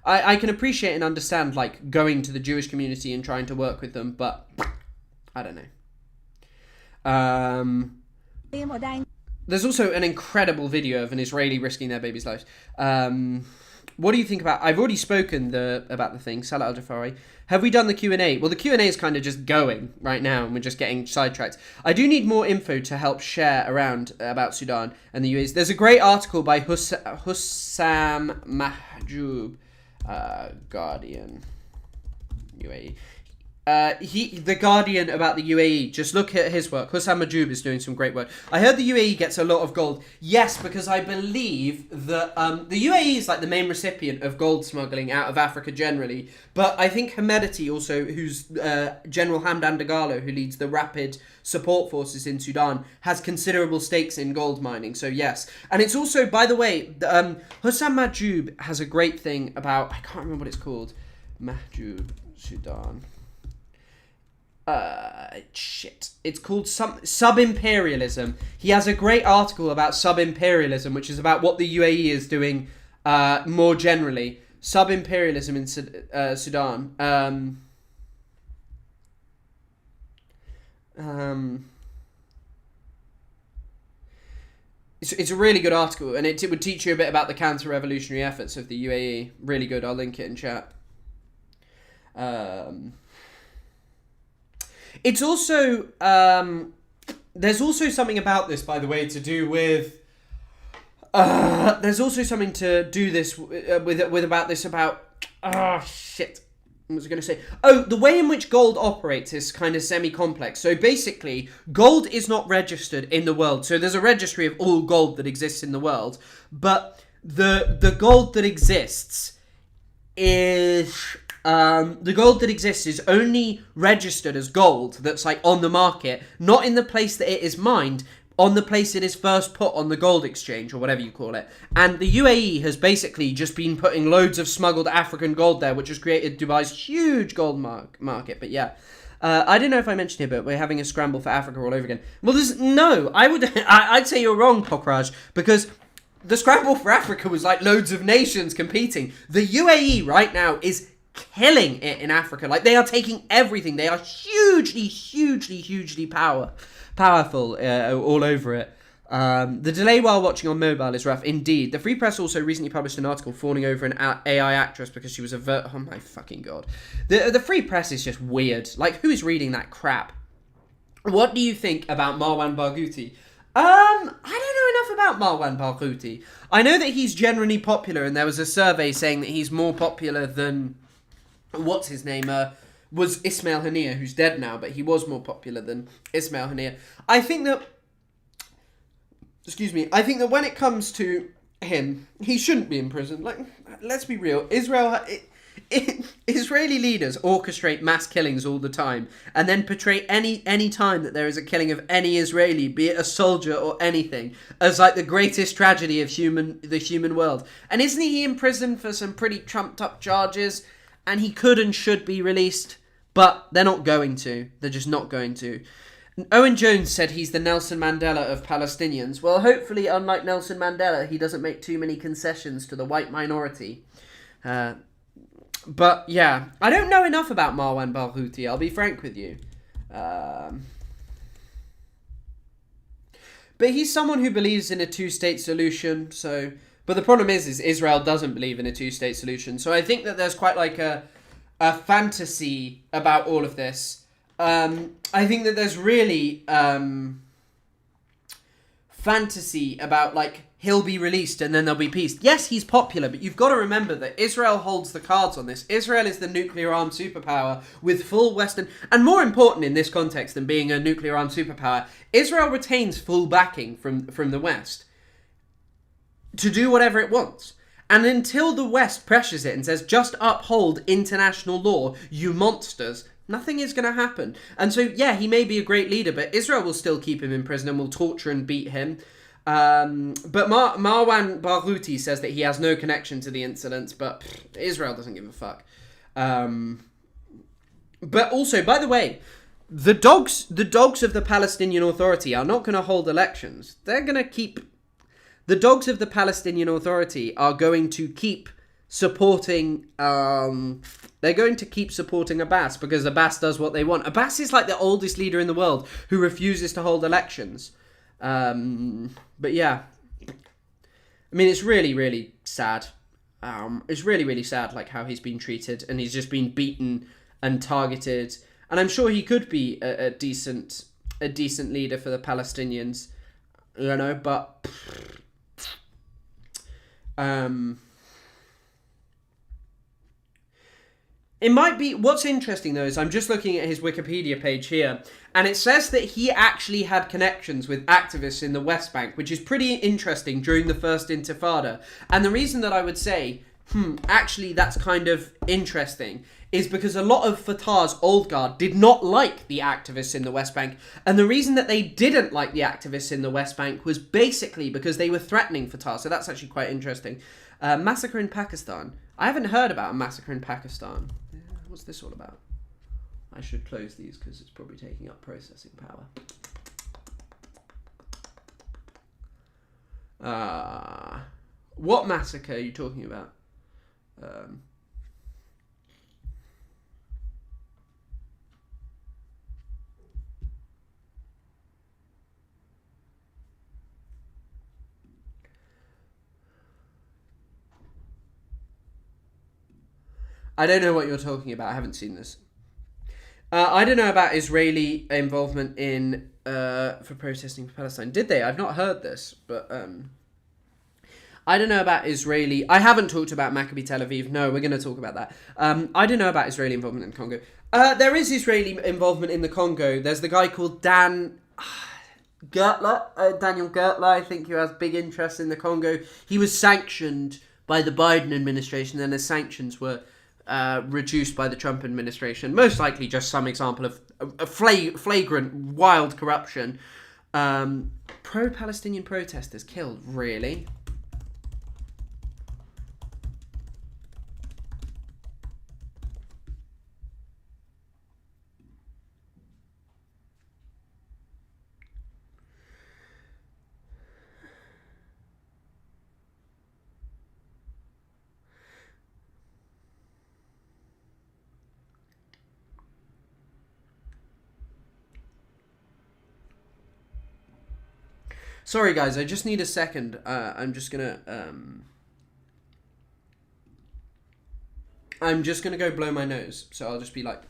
I can appreciate and understand, like, going to the Jewish community and trying to work with them, but I don't know. There's also an incredible video of an Israeli risking their baby's life. What do you think about... I've already spoken about the thing, Salah Al-Jafari. Have we done the Q&A? Well, the Q&A is kind of just going right now, and we're just getting sidetracked. I do need more info to help share around about Sudan and the UAE. There's a great article by Hussam Mahjoub, Guardian, UAE. The Guardian about the UAE. Just look at his work. Hussam Mahjoub is doing some great work. I heard the UAE gets a lot of gold. Yes, because I believe that the UAE is like the main recipient of gold smuggling out of Africa generally. But I think Hemedati also, who's General Hamdan Dagalo, who leads the Rapid Support Forces in Sudan, has considerable stakes in gold mining. So yes. And it's also, by the way, Hussam Mahjoub has a great thing about, I can't remember what it's called. Mahjoub, Sudan. It's called sub-imperialism. He has a great article about sub-imperialism, which is about what the UAE is doing more generally. Sub-imperialism in Sudan. It's a really good article, and it would teach you a bit about the counter-revolutionary efforts of the UAE. Really good. I'll link it in chat. It's also, there's also something about this, by the way, to do with, there's also something to do this with about this about, oh, shit. What was I going to say? Oh, the way in which gold operates is kind of semi-complex. So basically, gold is not registered in the world. So there's a registry of all gold that exists in the world. But the gold that exists is... the gold that exists is only registered as gold that's like on the market, not in the place that it is mined, on the place it is first put on the gold exchange, or whatever you call it. And the UAE has basically just been putting loads of smuggled African gold there, which has created Dubai's huge gold market. But yeah, I don't know if I mentioned here, but we're having a scramble for Africa all over again. Well, I'd say you're wrong, Pokraj, because the scramble for Africa was like loads of nations competing. The UAE right now is killing it in Africa. Like, they are taking everything. They are hugely powerful all over it. The delay while watching on mobile is rough indeed. The Free Press also recently published an article fawning over an AI actress because she was oh my fucking god. The Free Press is just weird. Like, who is reading that crap? What do you think about Marwan Barghouti? I don't know enough about Marwan Barghouti. I know that he's generally popular, and there was a survey saying that he's more popular than what's his name was Ismail Haniyeh, who's dead now, but he was more popular than Ismail Haniyeh. I think that when it comes to him, he shouldn't be in prison. Like, let's be real. Israeli leaders orchestrate mass killings all the time, and then portray any time that there is a killing of any Israeli, be it a soldier or anything, as like the greatest tragedy of the human world. And isn't he in prison for some pretty trumped up charges? And he could and should be released, but they're not going to. They're just not going to. Owen Jones said he's the Nelson Mandela of Palestinians. Well, hopefully, unlike Nelson Mandela, he doesn't make too many concessions to the white minority. But yeah, I don't know enough about Marwan Barghouti, I'll be frank with you. But he's someone who believes in a two-state solution, so... But the problem is Israel doesn't believe in a two-state solution. So I think that there's quite like a fantasy about all of this. I think that there's really fantasy about like he'll be released and then there'll be peace. Yes, he's popular, but you've got to remember that Israel holds the cards on this. Israel is the nuclear-armed superpower with full Western... And more important in this context than being a nuclear-armed superpower, Israel retains full backing from the West to do whatever it wants. And until the West pressures it and says, just uphold international law, you monsters, nothing is going to happen. And so, yeah, he may be a great leader, but Israel will still keep him in prison and will torture and beat him. But Marwan Barghouti says that he has no connection to the incidents, but Israel doesn't give a fuck. But also, by the way, the dogs of the Palestinian Authority are not going to hold elections. They're going to keep... The dogs of the Palestinian Authority are going to keep supporting... they're going to keep supporting Abbas because Abbas does what they want. Abbas is like the oldest leader in the world who refuses to hold elections. But yeah. I mean, it's really, really sad. It's really, really sad, like, how he's been treated. And he's just been beaten and targeted. And I'm sure he could be a decent leader for the Palestinians. You know, but... It might be... What's interesting, though, is I'm just looking at his Wikipedia page here, and it says that he actually had connections with activists in the West Bank, which is pretty interesting during the First Intifada. And the reason that I would say, actually that's kind of interesting, is because a lot of Fatah's old guard did not like the activists in the West Bank. And the reason that they didn't like the activists in the West Bank was basically because they were threatening Fatah. So that's actually quite interesting. Massacre in Pakistan. I haven't heard about a massacre in Pakistan. What's this all about? I should close these because it's probably taking up processing power. What massacre are you talking about? I don't know what you're talking about. I haven't seen this. I don't know about Israeli involvement in for protesting for Palestine. Did they? I've not heard this, but I don't know about Israeli. I haven't talked about Maccabi Tel Aviv. No, we're going to talk about that. I don't know about Israeli involvement in the Congo. There is Israeli involvement in the Congo. There's the guy called Daniel Gertler, I think, who has big interest in the Congo. He was sanctioned by the Biden administration, and his sanctions were reduced by the Trump administration. Most likely just some example of a flagrant, wild corruption. Pro-Palestinian protesters killed, really? Sorry, guys, I just need a second. I'm just gonna go blow my nose. So I'll just be like...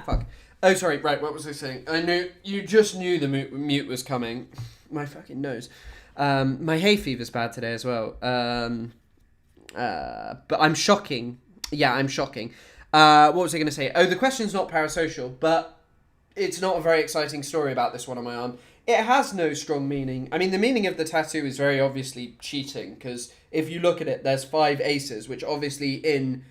Fuck. Oh, sorry, right, what was I saying? You just knew the mute was coming. My fucking nose. My hay fever's bad today as well. But I'm shocking. Yeah, I'm shocking. What was I going to say? Oh, the question's not parasocial, but it's not a very exciting story about this one on my arm. It has no strong meaning. I mean, the meaning of the tattoo is very obviously cheating, because if you look at it, there's 5 aces, which obviously in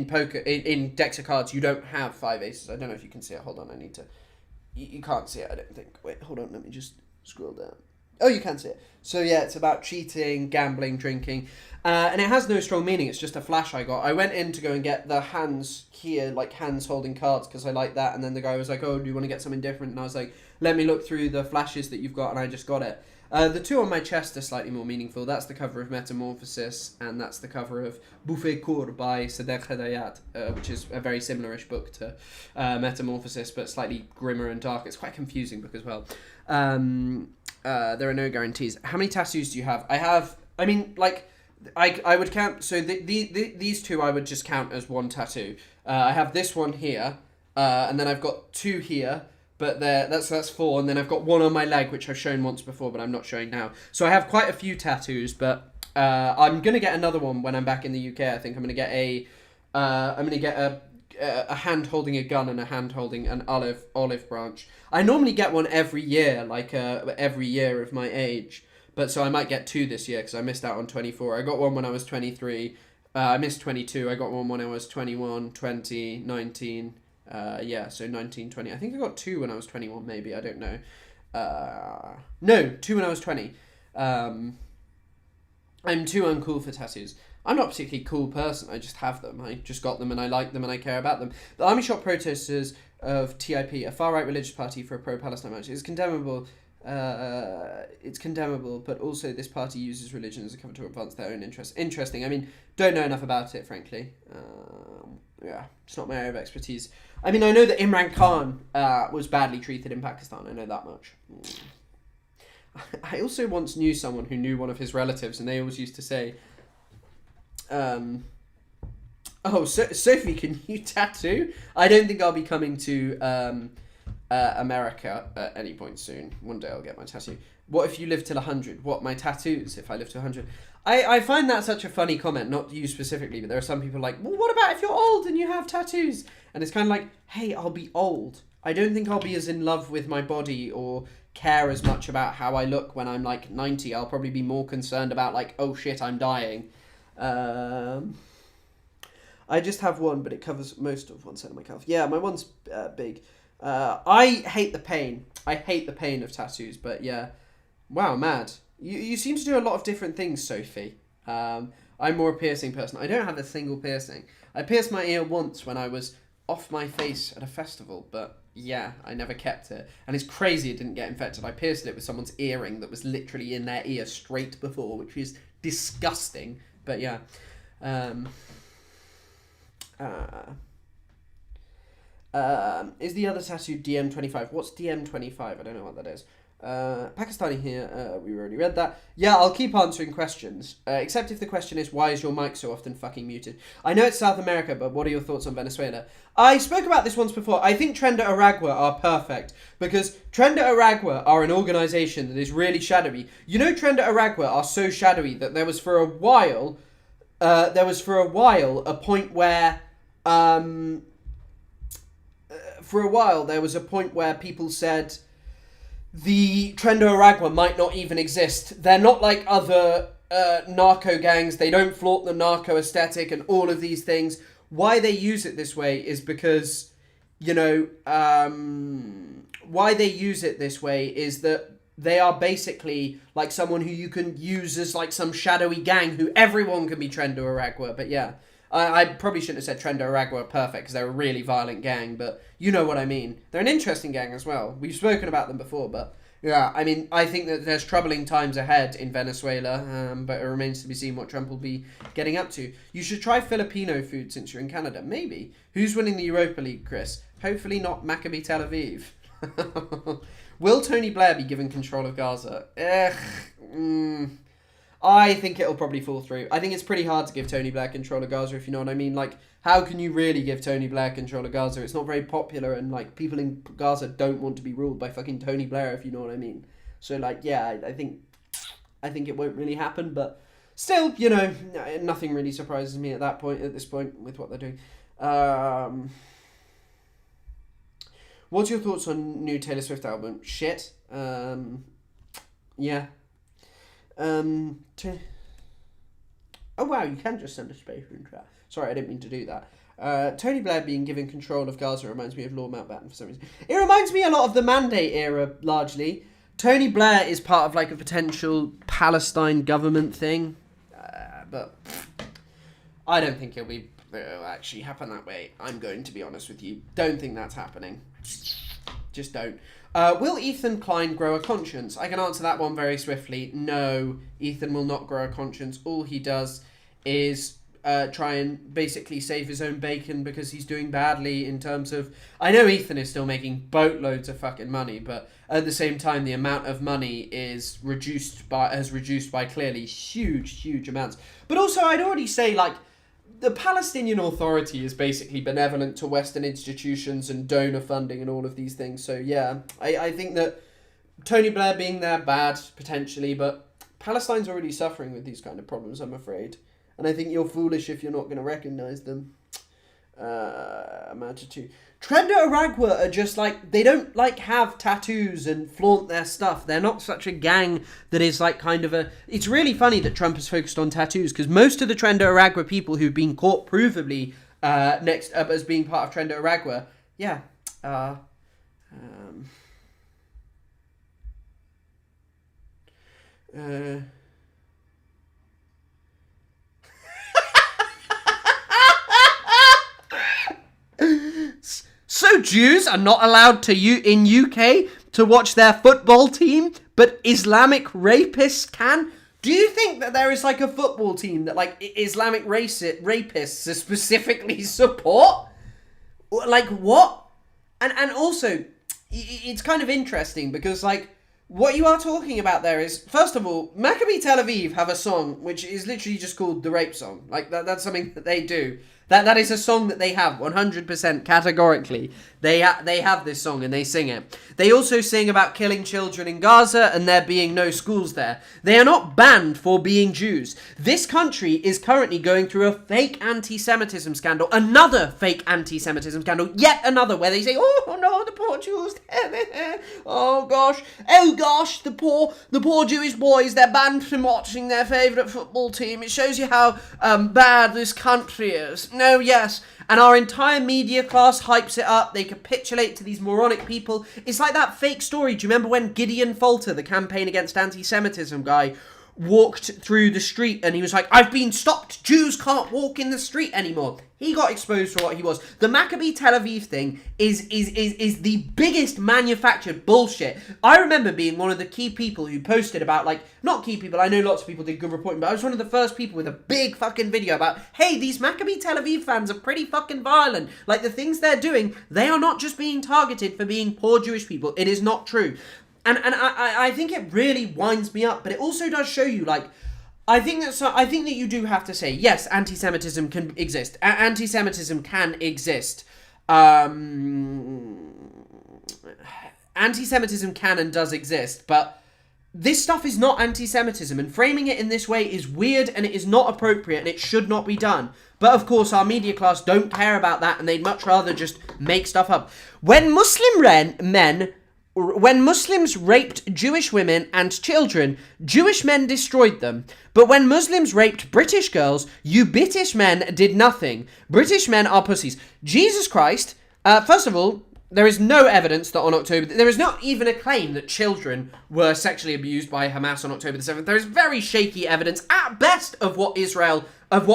poker, in decks of cards, you don't have 5 aces. I don't know if you can see it. Hold on, I need to... You can't see it, I don't think. Wait, hold on, let me just scroll down. Oh, you can see it. So yeah, it's about cheating, gambling, drinking. And it has no strong meaning, it's just a flash I got. I went in to go and get the hands here, like hands holding cards, because I like that. And then the guy was like, oh, do you want to get something different? And I was like, let me look through the flashes that you've got, and I just got it. The 2 on my chest are slightly more meaningful. That's the cover of Metamorphosis, and that's the cover of Bouffée Cour by Sadegh Hedayat, which is a very similar-ish book to Metamorphosis, but slightly grimmer and dark. It's quite a confusing book as well. There are no guarantees. How many tattoos do you have? I would count... So these 2 I would just count as one tattoo. I have this one here, and then I've got 2 here, but that's 4, and then I've got 1 on my leg, which I've shown once before, but I'm not showing now. So I have quite a few tattoos, but I'm gonna get another one when I'm back in the UK. I think I'm gonna get a hand holding a gun and a hand holding an olive branch. I normally get one every year, like every year of my age, but so I might get 2 this year because I missed out on 24. I got one when I was 23. I missed 22. I got one when I was 21, 20, 19. So 19, 20. I think I got 2 when I was 21, maybe. I don't know. No, 2 when I was 20. I'm too uncool for tattoos. I'm not a particularly cool person. I just have them. I just got them and I like them and I care about them. The army shot protesters of TIP, a far-right religious party for a pro-Palestine march, is condemnable. It's condemnable, but also this party uses religion as a cover to advance their own interests. Interesting. I mean, don't know enough about it, frankly. It's not my area of expertise. I mean, I know that Imran Khan was badly treated in Pakistan. I know that much. I also once knew someone who knew one of his relatives, and they always used to say, Sophie, can you tattoo? I don't think I'll be coming to America at any point soon. One day I'll get my tattoo. What if you live till 100? What, my tattoos if I live to 100? I find that such a funny comment, not you specifically, but there are some people like, well, what about if you're old and you have tattoos? And it's kind of like, hey, I'll be old. I don't think I'll be as in love with my body or care as much about how I look when I'm like 90. I'll probably be more concerned about like, oh shit, I'm dying. I just have one, but it covers most of one side of my calf. Yeah, my one's big. I hate the pain. I hate the pain of tattoos, but yeah. Wow, mad. You seem to do a lot of different things, Sophie. I'm more a piercing person. I don't have a single piercing. I pierced my ear once when I was off my face at a festival, but yeah, I never kept it. And it's crazy it didn't get infected. I pierced it with someone's earring that was literally in their ear straight before, which is disgusting. But yeah. Is the other tattoo DM25? What's DM25? I don't know what that is. Pakistani here, we already read that. Yeah, I'll keep answering questions, except if the question is, why is your mic so often fucking muted? I know it's South America, but what are your thoughts on Venezuela? I spoke about this once before. I think Trenda Aragua are perfect, because Trenda Aragua are an organisation that is really shadowy. You know, Trenda Aragua are so shadowy that there was for a while a point where people said the Trenda Aragua might not even exist. They're not like other narco gangs. They don't flaunt the narco aesthetic and all of these things. Why they use it this way is because, why they use it this way is that they are basically like someone who you can use as like some shadowy gang who everyone can be Trenda Aragua. But yeah, I probably shouldn't have said Trenda Aragua perfect because they're a really violent gang, but you know what I mean. They're an interesting gang as well. We've spoken about them before, but yeah, I mean, I think that there's troubling times ahead in Venezuela, but it remains to be seen what Trump will be getting up to. You should try Filipino food since you're in Canada. Maybe. Who's winning the Europa League, Chris? Hopefully not Maccabi Tel Aviv. Will Tony Blair be given control of Gaza? I think it'll probably fall through. I think it's pretty hard to give Tony Blair control of Gaza, if you know what I mean. Like, how can you really give Tony Blair control of Gaza? It's not very popular, and, like, people in Gaza don't want to be ruled by fucking Tony Blair, if you know what I mean. So, like, yeah, I think it won't really happen, but still, nothing really surprises me at this point, with what they're doing. What's your thoughts on new Taylor Swift album? Shit. Yeah. Oh wow, you can just send a space in chat. Sorry, I didn't mean to do that. Tony Blair being given control of Gaza reminds me of Lord Mountbatten for some reason. It reminds me a lot of the Mandate era, largely. Tony Blair is part of like a potential Palestine government thing, but I don't think it'll actually happen that way. I'm going to be honest with you. Don't think that's happening. Just don't. Will Ethan Klein grow a conscience? I can answer that one very swiftly. No, Ethan will not grow a conscience. All he does is try and basically save his own bacon because he's doing badly in terms of... I know Ethan is still making boatloads of fucking money, but at the same time, the amount of money has reduced by clearly huge amounts. But also, I'd already say, like, the Palestinian Authority is basically benevolent to Western institutions and donor funding and all of these things. So, yeah, I think that Tony Blair being there, bad, potentially, but Palestine's already suffering with these kind of problems, I'm afraid. And I think you're foolish if you're not going to recognise them. Trenda Aragua are just like, they don't like have tattoos and flaunt their stuff. They're not such a gang that is like kind of a... It's really funny that Trump has focused on tattoos because most of the Trenda Aragua people who've been caught provably next up as being part of Trenda Aragua, yeah, So Jews are not allowed in UK to watch their football team, but Islamic rapists can? Do you think that there is like a football team that like Islamic rapists specifically support? Like what? And also, it's kind of interesting because like what you are talking about there is, first of all, Maccabi Tel Aviv have a song which is literally just called the rape song. Like that's something that they do. That is a song that they have 100% categorically. They have this song and they sing it. They also sing about killing children in Gaza and there being no schools there. They are not banned for being Jews. This country is currently going through a fake anti-Semitism scandal. Another fake anti-Semitism scandal. Yet another where they say, oh no, the poor Jews. Oh gosh, the poor Jewish boys, they're banned from watching their favourite football team. It shows you how bad this country is. No, yes. And our entire media class hypes it up. They capitulate to these moronic people. It's like that fake story. Do you remember when Gideon Falter, the campaign against anti-Semitism guy, walked through the street and he was like, I've been stopped. Jews can't walk in the street anymore. He got exposed for what he was. The Maccabi Tel Aviv thing is the biggest manufactured bullshit. I remember being one of the key people who posted about, like, not key people, I know lots of people did good reporting, but I was one of the first people with a big fucking video about, hey, these Maccabi Tel Aviv fans are pretty fucking violent. Like, the things they're doing, they are not just being targeted for being poor Jewish people. It is not true. And I think it really winds me up, but it also does show you, like, I think that you do have to say, yes, anti-Semitism can exist. Anti-Semitism can exist. Anti-Semitism can and does exist, but this stuff is not anti-Semitism, and framing it in this way is weird, and it is not appropriate, and it should not be done. But of course, our media class don't care about that, and they'd much rather just make stuff up. When Muslims raped Jewish women and children, Jewish men destroyed them. But when Muslims raped British girls, you British men did nothing. British men are pussies. Jesus Christ, first of all, there is no evidence that on October... There is not even a claim that children were sexually abused by Hamas on October the 7th. There is very shaky evidence, at best, of what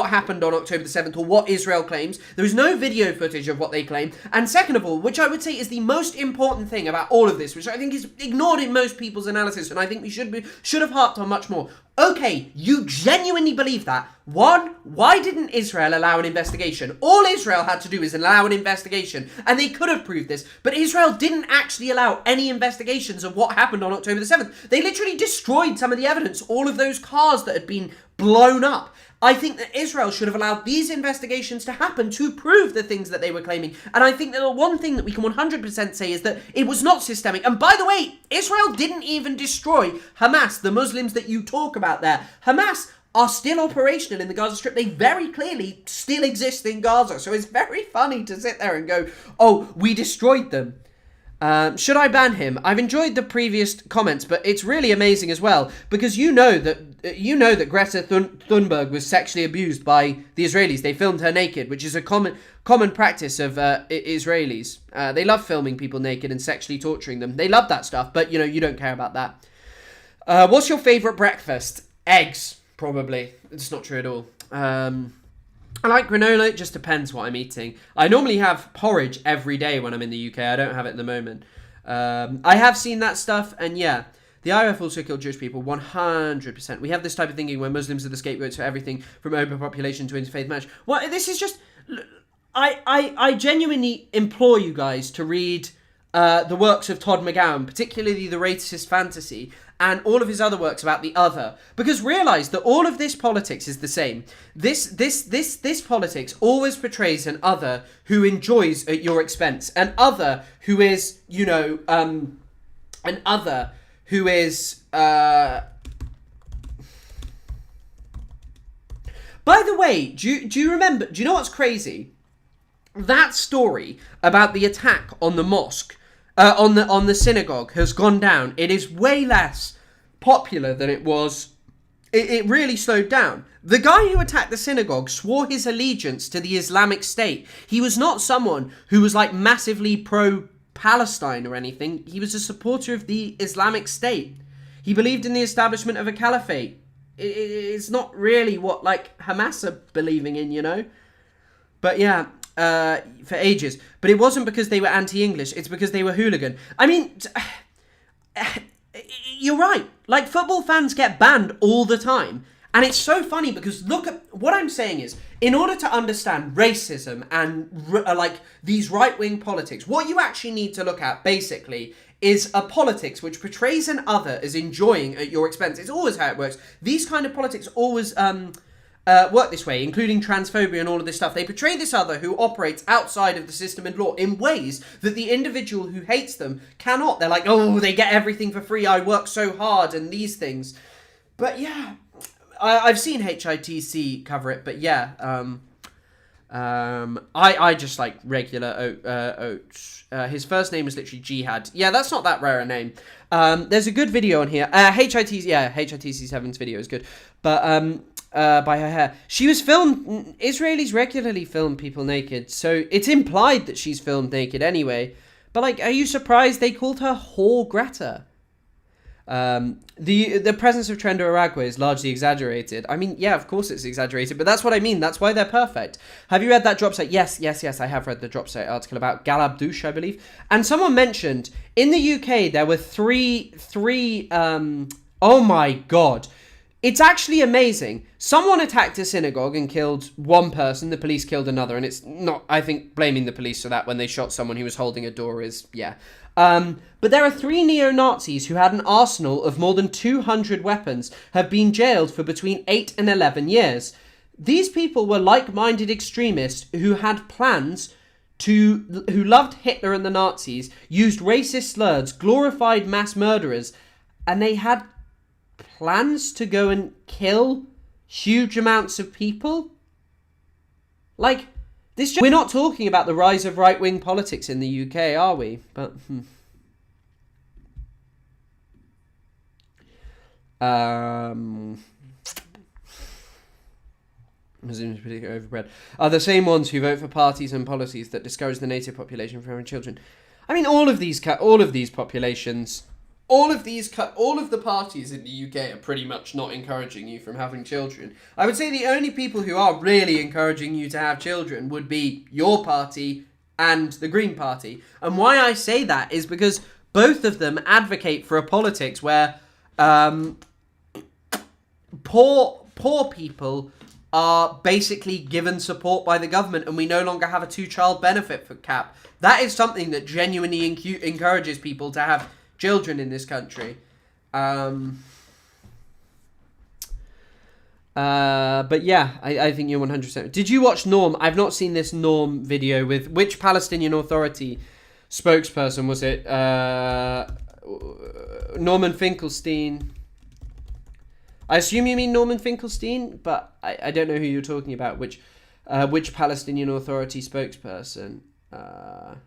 happened on October the 7th, or what Israel claims. There is no video footage of what they claim. And second of all, which I would say is the most important thing about all of this, which I think is ignored in most people's analysis, and I think we should have harped on much more. Okay, you genuinely believe that. One, why didn't Israel allow an investigation? All Israel had to do is allow an investigation, and they could have proved this, but Israel didn't actually allow any investigations of what happened on October the 7th. They literally destroyed some of the evidence, all of those cars that had been blown up. I think that Israel should have allowed these investigations to happen to prove the things that they were claiming. And I think that the one thing that we can 100% say is that it was not systemic. And by the way, Israel didn't even destroy Hamas, the Muslims that you talk about there. Hamas are still operational in the Gaza Strip. They very clearly still exist in Gaza. So it's very funny to sit there and go, oh, we destroyed them. Should I ban him? I've enjoyed the previous comments, but it's really amazing as well, because you know that Greta Thunberg was sexually abused by the Israelis. They filmed her naked, which is a common practice of Israelis. They love filming people naked and sexually torturing them. They love that stuff, but you don't care about that. What's your favourite breakfast? Eggs, probably. It's not true at all. I like granola, it just depends what I'm eating. I normally have porridge every day when I'm in the UK. I don't have it at the moment. I have seen that stuff, and yeah, the IRF also killed Jewish people, 100%. We have this type of thinking where Muslims are the scapegoats for everything from overpopulation to interfaith marriage. Well, this is just... I genuinely implore you guys to read the works of Todd McGowan, particularly The Racist Fantasy, and all of his other works about the other. Because realise that all of this politics is the same. This politics always portrays an other who enjoys at your expense. An other who is, an other who is... By the way, do you remember... Do you know what's crazy? That story about the attack on the mosque... on the synagogue has gone down. It is way less popular than it was. It really slowed down. The guy who attacked the synagogue swore his allegiance to the Islamic State. He was not someone who was like massively pro-Palestine or anything. He was a supporter of the Islamic State. He believed in the establishment of a caliphate. It's not really what like Hamas are believing in, But yeah. For ages. But it wasn't because they were anti-English, it's because they were hooligan. I mean, you're right. Like, football fans get banned all the time. And it's so funny because look at, what I'm saying is, in order to understand racism and like these right-wing politics, what you actually need to look at, basically, is a politics which portrays an other as enjoying at your expense. It's always how it works. These kind of politics always... work this way, including transphobia and all of this stuff. They portray this other who operates outside of the system and law in ways that the individual who hates them cannot. They're like, oh, they get everything for free, I work so hard, and these things. But yeah, I've seen HITC cover it, but yeah, I just like regular Oates. His first name is literally Jihad. Yeah, that's not that rare a name. There's a good video on here. HITC7's video is good. But by her hair. She was filmed... Israelis regularly film people naked, so it's implied that she's filmed naked anyway. But, like, are you surprised they called her Whore Greta? The presence of Trenda Aragua is largely exaggerated. I mean, yeah, of course it's exaggerated, but that's what I mean. That's why they're perfect. Have you read that drop site? Yes, I have read the drop site article about Gal Abdouche, I believe. And someone mentioned, in the UK, there were three, oh my god. It's actually amazing. Someone attacked a synagogue and killed one person. The police killed another. And it's not, I think, blaming the police for that when they shot someone who was holding a door is, yeah. But there are 3 neo-Nazis who had an arsenal of more than 200 weapons, have been jailed for between 8 and 11 years. These people were like-minded extremists who had plans who loved Hitler and the Nazis, used racist slurs, glorified mass murderers, and they had plans to go and kill huge amounts of people? Like, this... We're not talking about the rise of right-wing politics in the UK, are we? But, Muslims particularly overbred are the same ones who vote for parties and policies that discourage the native population from having children. I mean, all of these populations... All of the parties in the UK are pretty much not encouraging you from having children. I would say the only people who are really encouraging you to have children would be your party and the Green Party. And why I say that is because both of them advocate for a politics where poor people are basically given support by the government, and we no longer have a 2-child benefit for cap. That is something that genuinely encourages people to have children in this country. But yeah, I think you're 100%. Did you watch Norm? I've not seen this Norm video with which Palestinian Authority spokesperson was it? Norman Finkelstein. I assume you mean Norman Finkelstein, but I don't know who you're talking about. Which Palestinian Authority spokesperson? Let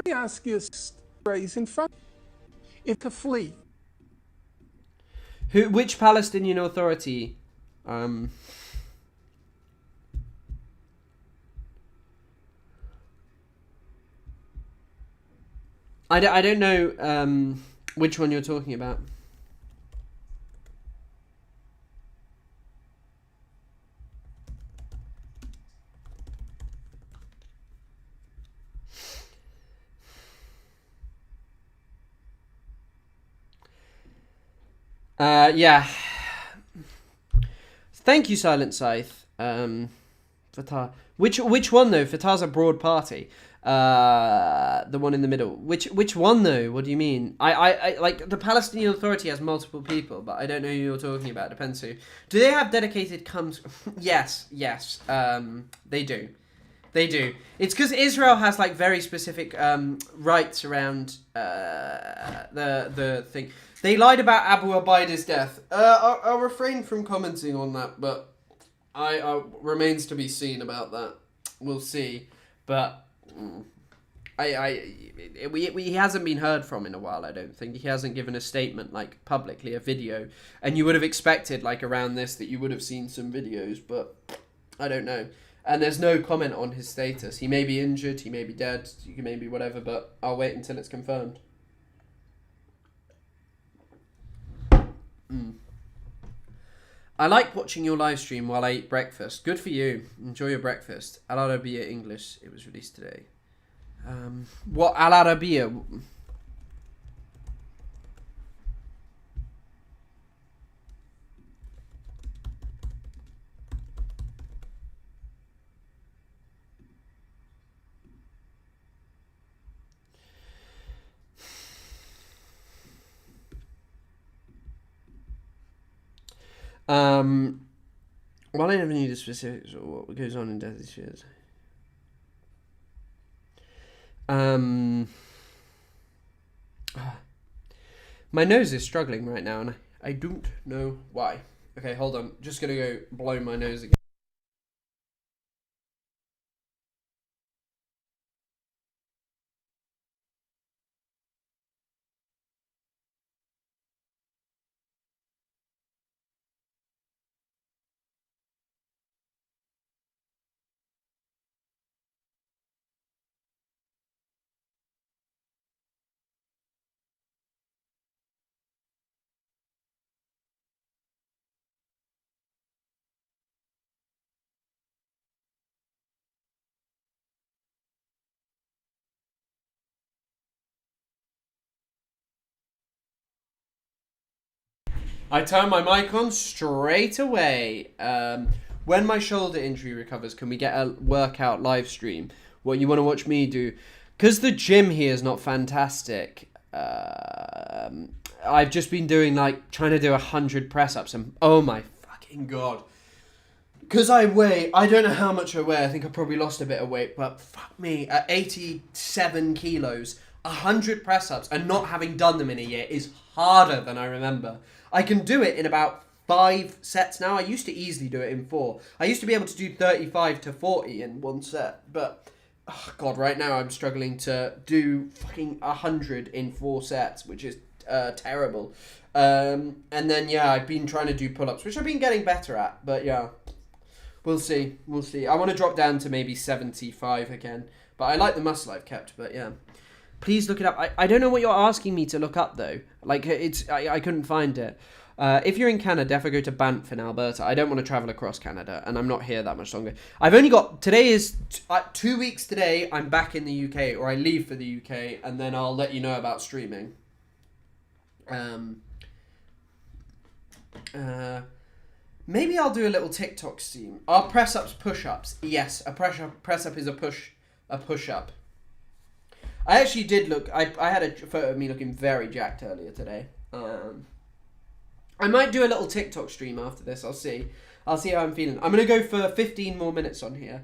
me ask you, raise in front, if to flee. Which Palestinian Authority? I don't know which one you're talking about. Yeah. Thank you, Silent Scythe. Fatah. Which one though? Fatah's a broad party. The one in the middle. Which one though? What do you mean? I like the Palestinian Authority has multiple people, but I don't know who you're talking about. Depends who. Do they have dedicated comes? Yes. They do. They do. It's because Israel has like very specific rights around the thing. They lied about Abu Ubaida's death. I'll refrain from commenting on that, but I remains to be seen about that. We'll see, but he hasn't been heard from in a while. I don't think he hasn't given a statement like publicly, a video, and you would have expected like around this that you would have seen some videos, but I don't know. And there's no comment on his status. He may be injured, he may be dead, he may be whatever, but I'll wait until it's confirmed. I like watching your live stream while I eat breakfast. Good for you. Enjoy your breakfast. Al Arabiya English. It was released today. What Al Arabiya? While I never knew the specifics of what goes on in deadly spheres. My nose is struggling right now, and I don't know why. Okay, hold on. Just gonna go blow my nose again. I turn my mic on straight away. When my shoulder injury recovers, can we get a workout live stream? What you want to watch me do? Because the gym here is not fantastic. I've just been doing trying to do 100 press ups, and oh my fucking god. Because I don't know how much I weigh. I think I probably lost a bit of weight, but fuck me, at 87 kilos, 100 press ups and not having done them in a year is harder than I remember. I can do it in about 5 sets now. I used to easily do it in 4. I used to be able to do 35 to 40 in 1 set, but oh god, right now I'm struggling to do fucking 100 in 4 sets, which is terrible. And then I've been trying to do pull-ups, which I've been getting better at, but yeah, we'll see. I want to drop down to maybe 75 again, but I like the muscle I've kept. But yeah, please look it up. I don't know what you're asking me to look up though. I couldn't find it. If you're in Canada, definitely go to Banff in Alberta. I don't want to travel across Canada, and I'm not here that much longer. I've only got... Today is 2 weeks today. I'm back in the UK, or I leave for the UK, and then I'll let you know about streaming. Maybe I'll do a little TikTok stream. Are press-ups push-ups? Yes, a press-up is a push-up. I actually did look... I had a photo of me looking very jacked earlier today. I might do a little TikTok stream after this. I'll see how I'm feeling. I'm going to go for 15 more minutes on here.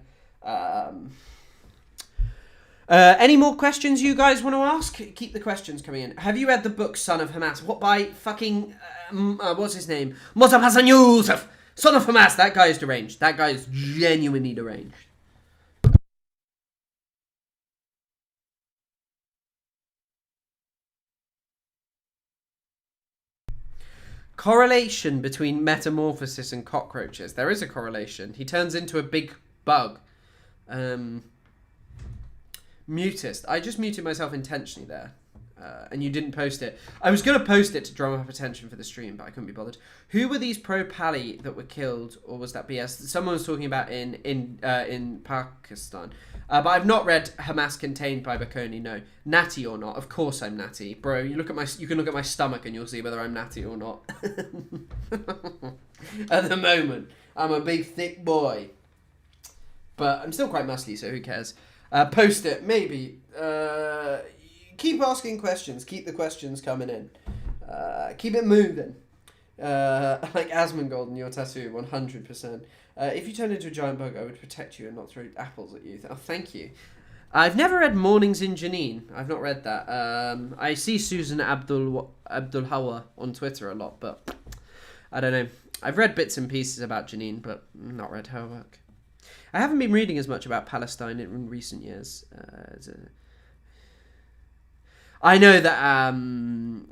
Any more questions you guys want to ask? Keep the questions coming in. Have you read the book Son of Hamas? What by fucking... what's his name? Mossab Hassan Yusuf! Son of Hamas! That guy is deranged. That guy is genuinely deranged. Correlation between metamorphosis and cockroaches. There is a correlation. He turns into a big bug. Mutist. I just muted myself intentionally there. And you didn't post it. I was going to post it to drum up attention for the stream, but I couldn't be bothered. Who were these pro-Pali that were killed, or was that BS? Someone was talking about in Pakistan. But I've not read Hamas Contained by Bakoni, no. Natty or not? Of course I'm natty. Bro, you can look at my stomach and you'll see whether I'm natty or not. At the moment, I'm a big thick boy. But I'm still quite muscly, so who cares? Post it, maybe. Keep asking questions. Keep the questions coming in. Keep it moving. Like Asmongold in your tattoo, 100%. If you turned into a giant bug, I would protect you and not throw apples at you. Oh, thank you. I've never read Mornings in Janine. I've not read that. I see Susan Abdul Hawa on Twitter a lot, but I don't know. I've read bits and pieces about Janine, but not read her work. I haven't been reading as much about Palestine in recent years. I know that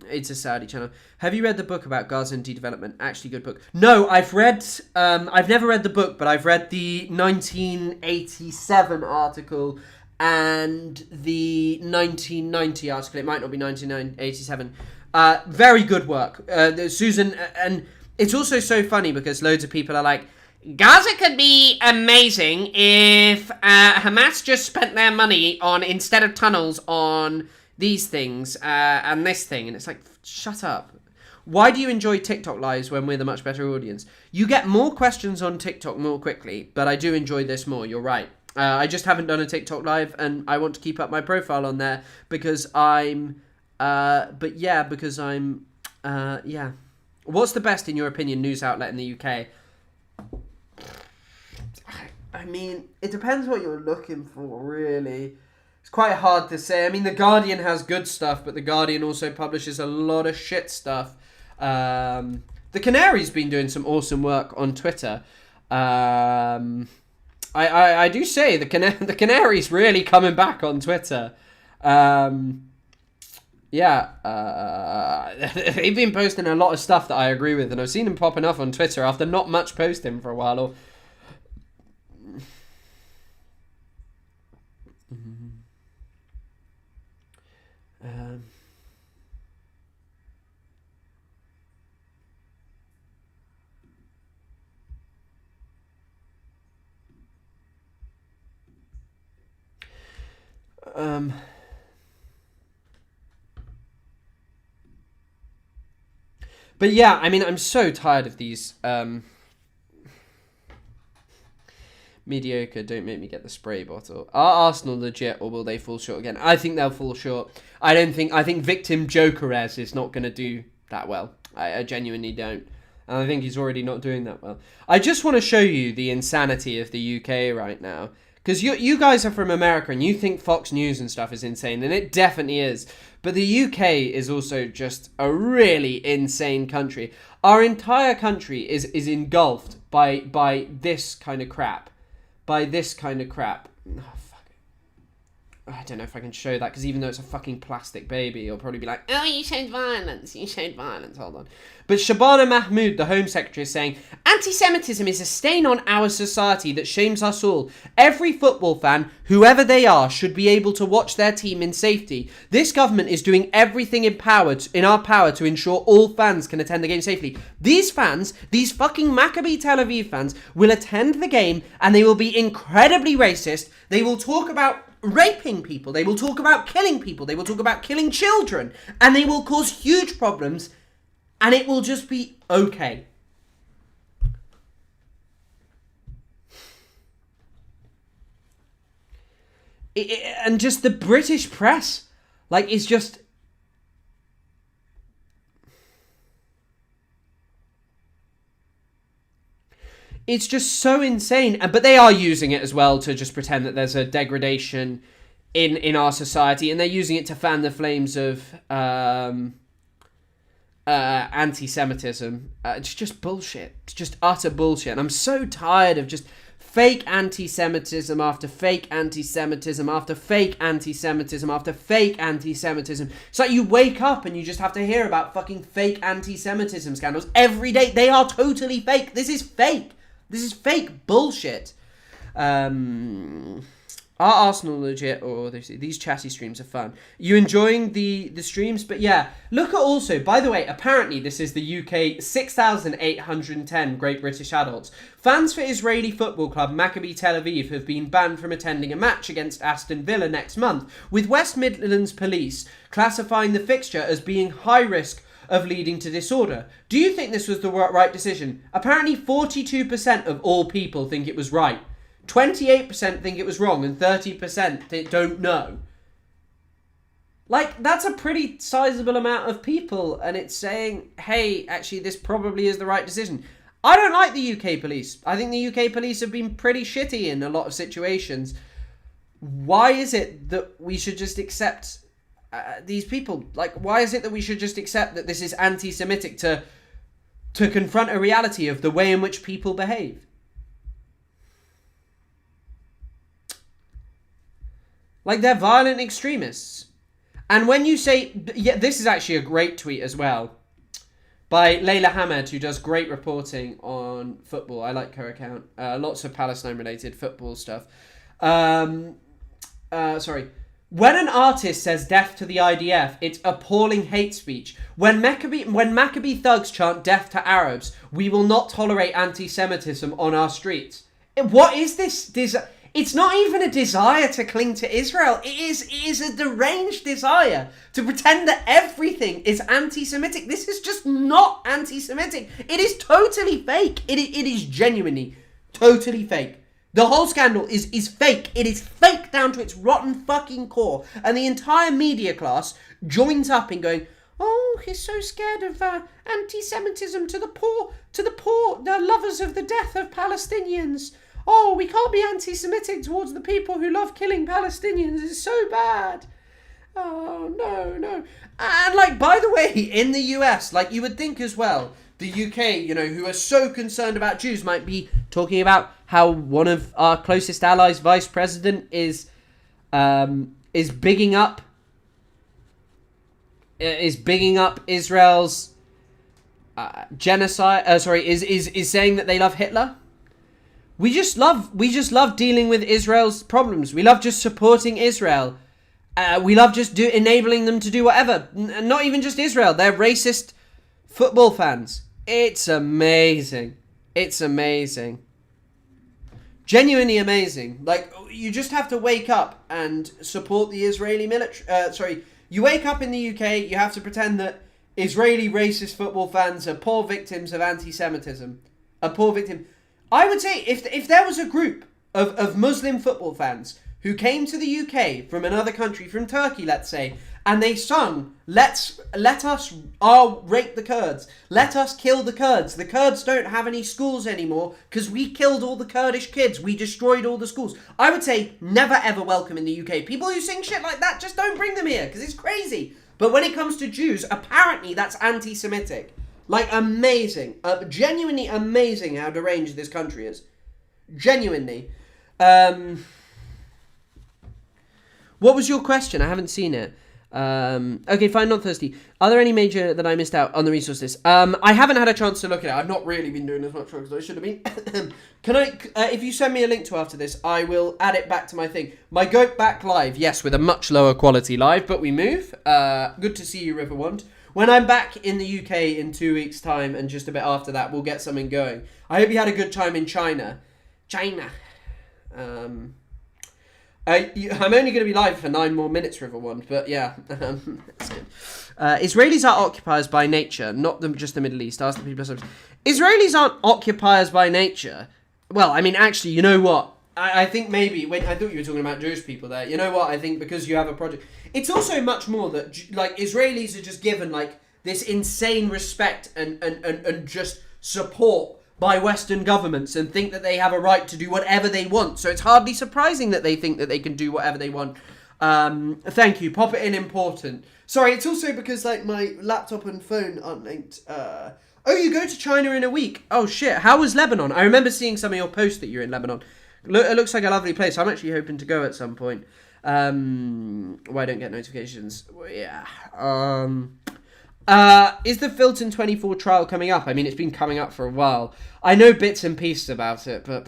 it's a Saudi channel. Have you read the book about Gaza and de-development? Actually, good book. No, I've never read the book, but I've read the 1987 article and the 1990 article. It might not be 1987. Very good work. Susan, and it's also so funny because loads of people are like, Gaza could be amazing if Hamas just spent their money on, instead of tunnels, on these things and this thing. And it's like, shut up. Why do you enjoy TikTok lives when we're the much better audience? You get more questions on TikTok more quickly, but I do enjoy this more. You're right. I just haven't done a TikTok live, and I want to keep up my profile on there because I'm... What's the best, in your opinion, news outlet in the UK? I mean, it depends what you're looking for, really. It's quite hard to say. I mean, The Guardian has good stuff, but The Guardian also publishes a lot of shit stuff. The Canary's been doing some awesome work on Twitter. I do say the Canary's really coming back on Twitter. They've been posting a lot of stuff that I agree with, and I've seen them popping up on Twitter after not much posting for a while. Or But yeah, I mean, I'm so tired of these mediocre, don't make me get the spray bottle. Are Arsenal legit, or will they fall short again? I think they'll fall short. I think Victim Jokeres is not going to do that well. I genuinely don't. And I think he's already not doing that well. I just want to show you the insanity of the UK right now. Because you guys are from America and you think Fox News and stuff is insane, and it definitely is. But the UK is also just a really insane country. Our entire country is engulfed by this kind of crap. By this kind of crap. Oh, fuck. I don't know if I can show that, because even though it's a fucking plastic baby, it'll probably be like, oh, you showed violence. Hold on. But Shabana Mahmood, the Home Secretary, is saying, anti-Semitism is a stain on our society that shames us all. Every football fan, whoever they are, should be able to watch their team in safety. This government is doing everything in our power to ensure all fans can attend the game safely. These fans, these fucking Maccabi Tel Aviv fans, will attend the game and they will be incredibly racist. They will talk about raping people. They will talk about killing people. They will talk about killing children. And they will cause huge problems. And it will just be okay. And just the British press, like, is just... It's just so insane. But they are using it as well to just pretend that there's a degradation in our society. And they're using it to fan the flames of... anti-Semitism. It's just bullshit. It's just utter bullshit. And I'm so tired of just fake anti-Semitism after fake anti-Semitism after fake anti-Semitism after fake anti-Semitism. It's like you wake up and you just have to hear about fucking fake anti-Semitism scandals every day. They are totally fake. This is fake. This is fake bullshit. Are Arsenal legit, or these chatty streams are fun? You enjoying the streams? But yeah, look at also, by the way, apparently this is the UK 6,810 Great British adults. Fans for Israeli football club Maccabi Tel Aviv have been banned from attending a match against Aston Villa next month, with West Midlands Police classifying the fixture as being high risk of leading to disorder. Do you think this was the right decision? Apparently 42% of all people think it was right. 28% think it was wrong, and 30% don't know. Like, that's a pretty sizable amount of people, and it's saying, hey, actually, this probably is the right decision. I don't like the UK police. I think the UK police have been pretty shitty in a lot of situations. Why is it that we should just accept these people? Like, why is it that we should just accept that this is anti-Semitic to confront a reality of the way in which people behave? Like, they're violent extremists. And when you say... Yeah, this is actually a great tweet as well. By Layla Hamed, who does great reporting on football. I like her account. Lots of Palestine-related football stuff. When an artist says death to the IDF, it's appalling hate speech. When Maccabi thugs chant death to Arabs, we will not tolerate anti-Semitism on our streets. What is this? It's not even a desire to cling to Israel. It is a deranged desire to pretend that everything is anti-Semitic. This is just not anti-Semitic. It is totally fake. It is genuinely totally fake. The whole scandal is fake. It is fake down to its rotten fucking core. And the entire media class joins up in going, oh, he's so scared of anti-Semitism to the poor, the lovers of the death of Palestinians. oh, we can't be anti-Semitic towards the people who love killing Palestinians. It's so bad. Oh, no. And, like, by the way, in the US, like, you would think as well, the UK, you know, who are so concerned about Jews, might be talking about how one of our closest allies, Vice President, is bigging up Israel's genocide. Is saying that they love Hitler. We just love dealing with Israel's problems. We love just supporting Israel. We love just enabling them to do whatever. Not even just Israel. They're racist football fans. It's amazing. It's amazing. Genuinely amazing. Like, you just have to wake up and support the Israeli military. You wake up in the UK, you have to pretend that Israeli racist football fans are poor victims of anti-Semitism. A poor victim. I would say if there was a group of Muslim football fans who came to the UK from another country, from Turkey, let's say, and they sung, let us rape the Kurds. Let us kill the Kurds. The Kurds don't have any schools anymore because we killed all the Kurdish kids. We destroyed all the schools. I would say never ever welcome in the UK. People who sing shit like that, just don't bring them here because it's crazy. But when it comes to Jews, apparently that's anti-Semitic. Like, amazing. Genuinely amazing how deranged this country is. Genuinely. What was your question? I haven't seen it. Okay, fine, not thirsty. Are there any major that I missed out on the resource list? I haven't had a chance to look at it. I've not really been doing as much work as I should have been. Can I, if you send me a link to after this, I will add it back to my thing. My Goat back live, yes, with a much lower quality live, but we move. Good to see you, Riverwand. When I'm back in the UK in 2 weeks' time, and just a bit after that, we'll get something going. I hope you had a good time in China. I'm only going to be live for 9 more minutes, Riverwand, but yeah, that's good. Israelis are occupiers by nature, not just the Middle East. Ask the people. Israelis aren't occupiers by nature. Well, I mean, actually, you know what? I think maybe, when I thought you were talking about Jewish people there, you know what? I think because you have a project, it's also much more that, like, Israelis are just given, like, this insane respect and just support by Western governments and think that they have a right to do whatever they want. So it's hardly surprising that they think that they can do whatever they want. Thank you. Pop it in important. Sorry, it's also because, like, my laptop and phone aren't linked. Oh, you go to China in a week. Oh, shit. How was Lebanon? I remember seeing some of your posts that you're in Lebanon. It looks like a lovely place. I'm actually hoping to go at some point. Why I don't get notifications. Yeah. Is the Filton 24 trial coming up? I mean, it's been coming up for a while. I know bits and pieces about it, but...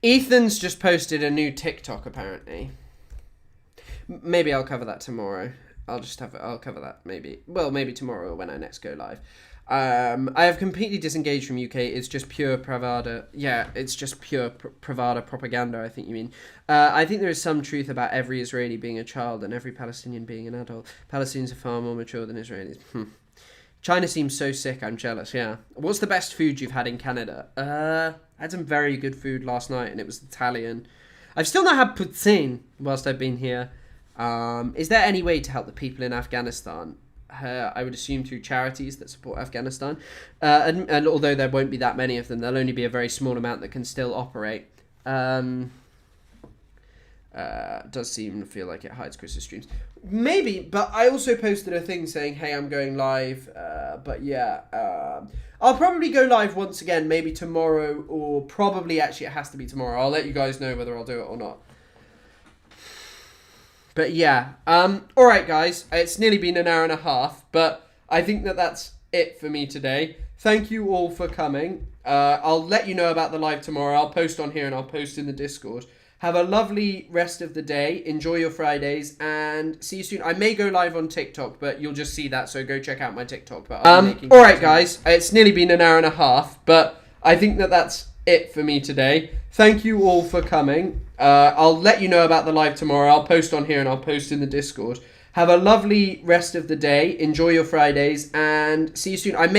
Ethan's just posted a new TikTok, apparently. Maybe I'll cover that tomorrow. I'll cover that maybe. Well, maybe tomorrow or when I next go live. I have completely disengaged from UK. It's just pure bravado. Yeah, it's just pure bravado propaganda, I think you mean. I think there is some truth about every Israeli being a child and every Palestinian being an adult. Palestinians are far more mature than Israelis. China seems so sick, I'm jealous, yeah. What's the best food you've had in Canada? I had some very good food last night, and it was Italian. I've still not had poutine whilst I've been here. Is there any way to help the people in Afghanistan? I would assume through charities that support Afghanistan. And although there won't be that many of them, there'll only be a very small amount that can still operate. Does seem to feel like it hides Chris's streams. Maybe, but I also posted a thing saying, hey, I'm going live. But yeah, I'll probably go live once again, maybe tomorrow, or probably actually it has to be tomorrow. I'll let you guys know whether I'll do it or not. But yeah, alright guys, it's nearly been an hour and a half, but I think that's it for me today. Thank you all for coming. I'll let you know about the live tomorrow. I'll post on here and I'll post in the Discord. Have a lovely rest of the day. Enjoy your Fridays and see you soon. I may go live on TikTok, but you'll just see that, so go check out my TikTok. But alright guys, it's nearly been an hour and a half, but I think that's it for me today. Thank you all for coming. I'll let you know about the live tomorrow. I'll post on here and I'll post in the Discord. Have a lovely rest of the day. Enjoy your Fridays and see you soon. I may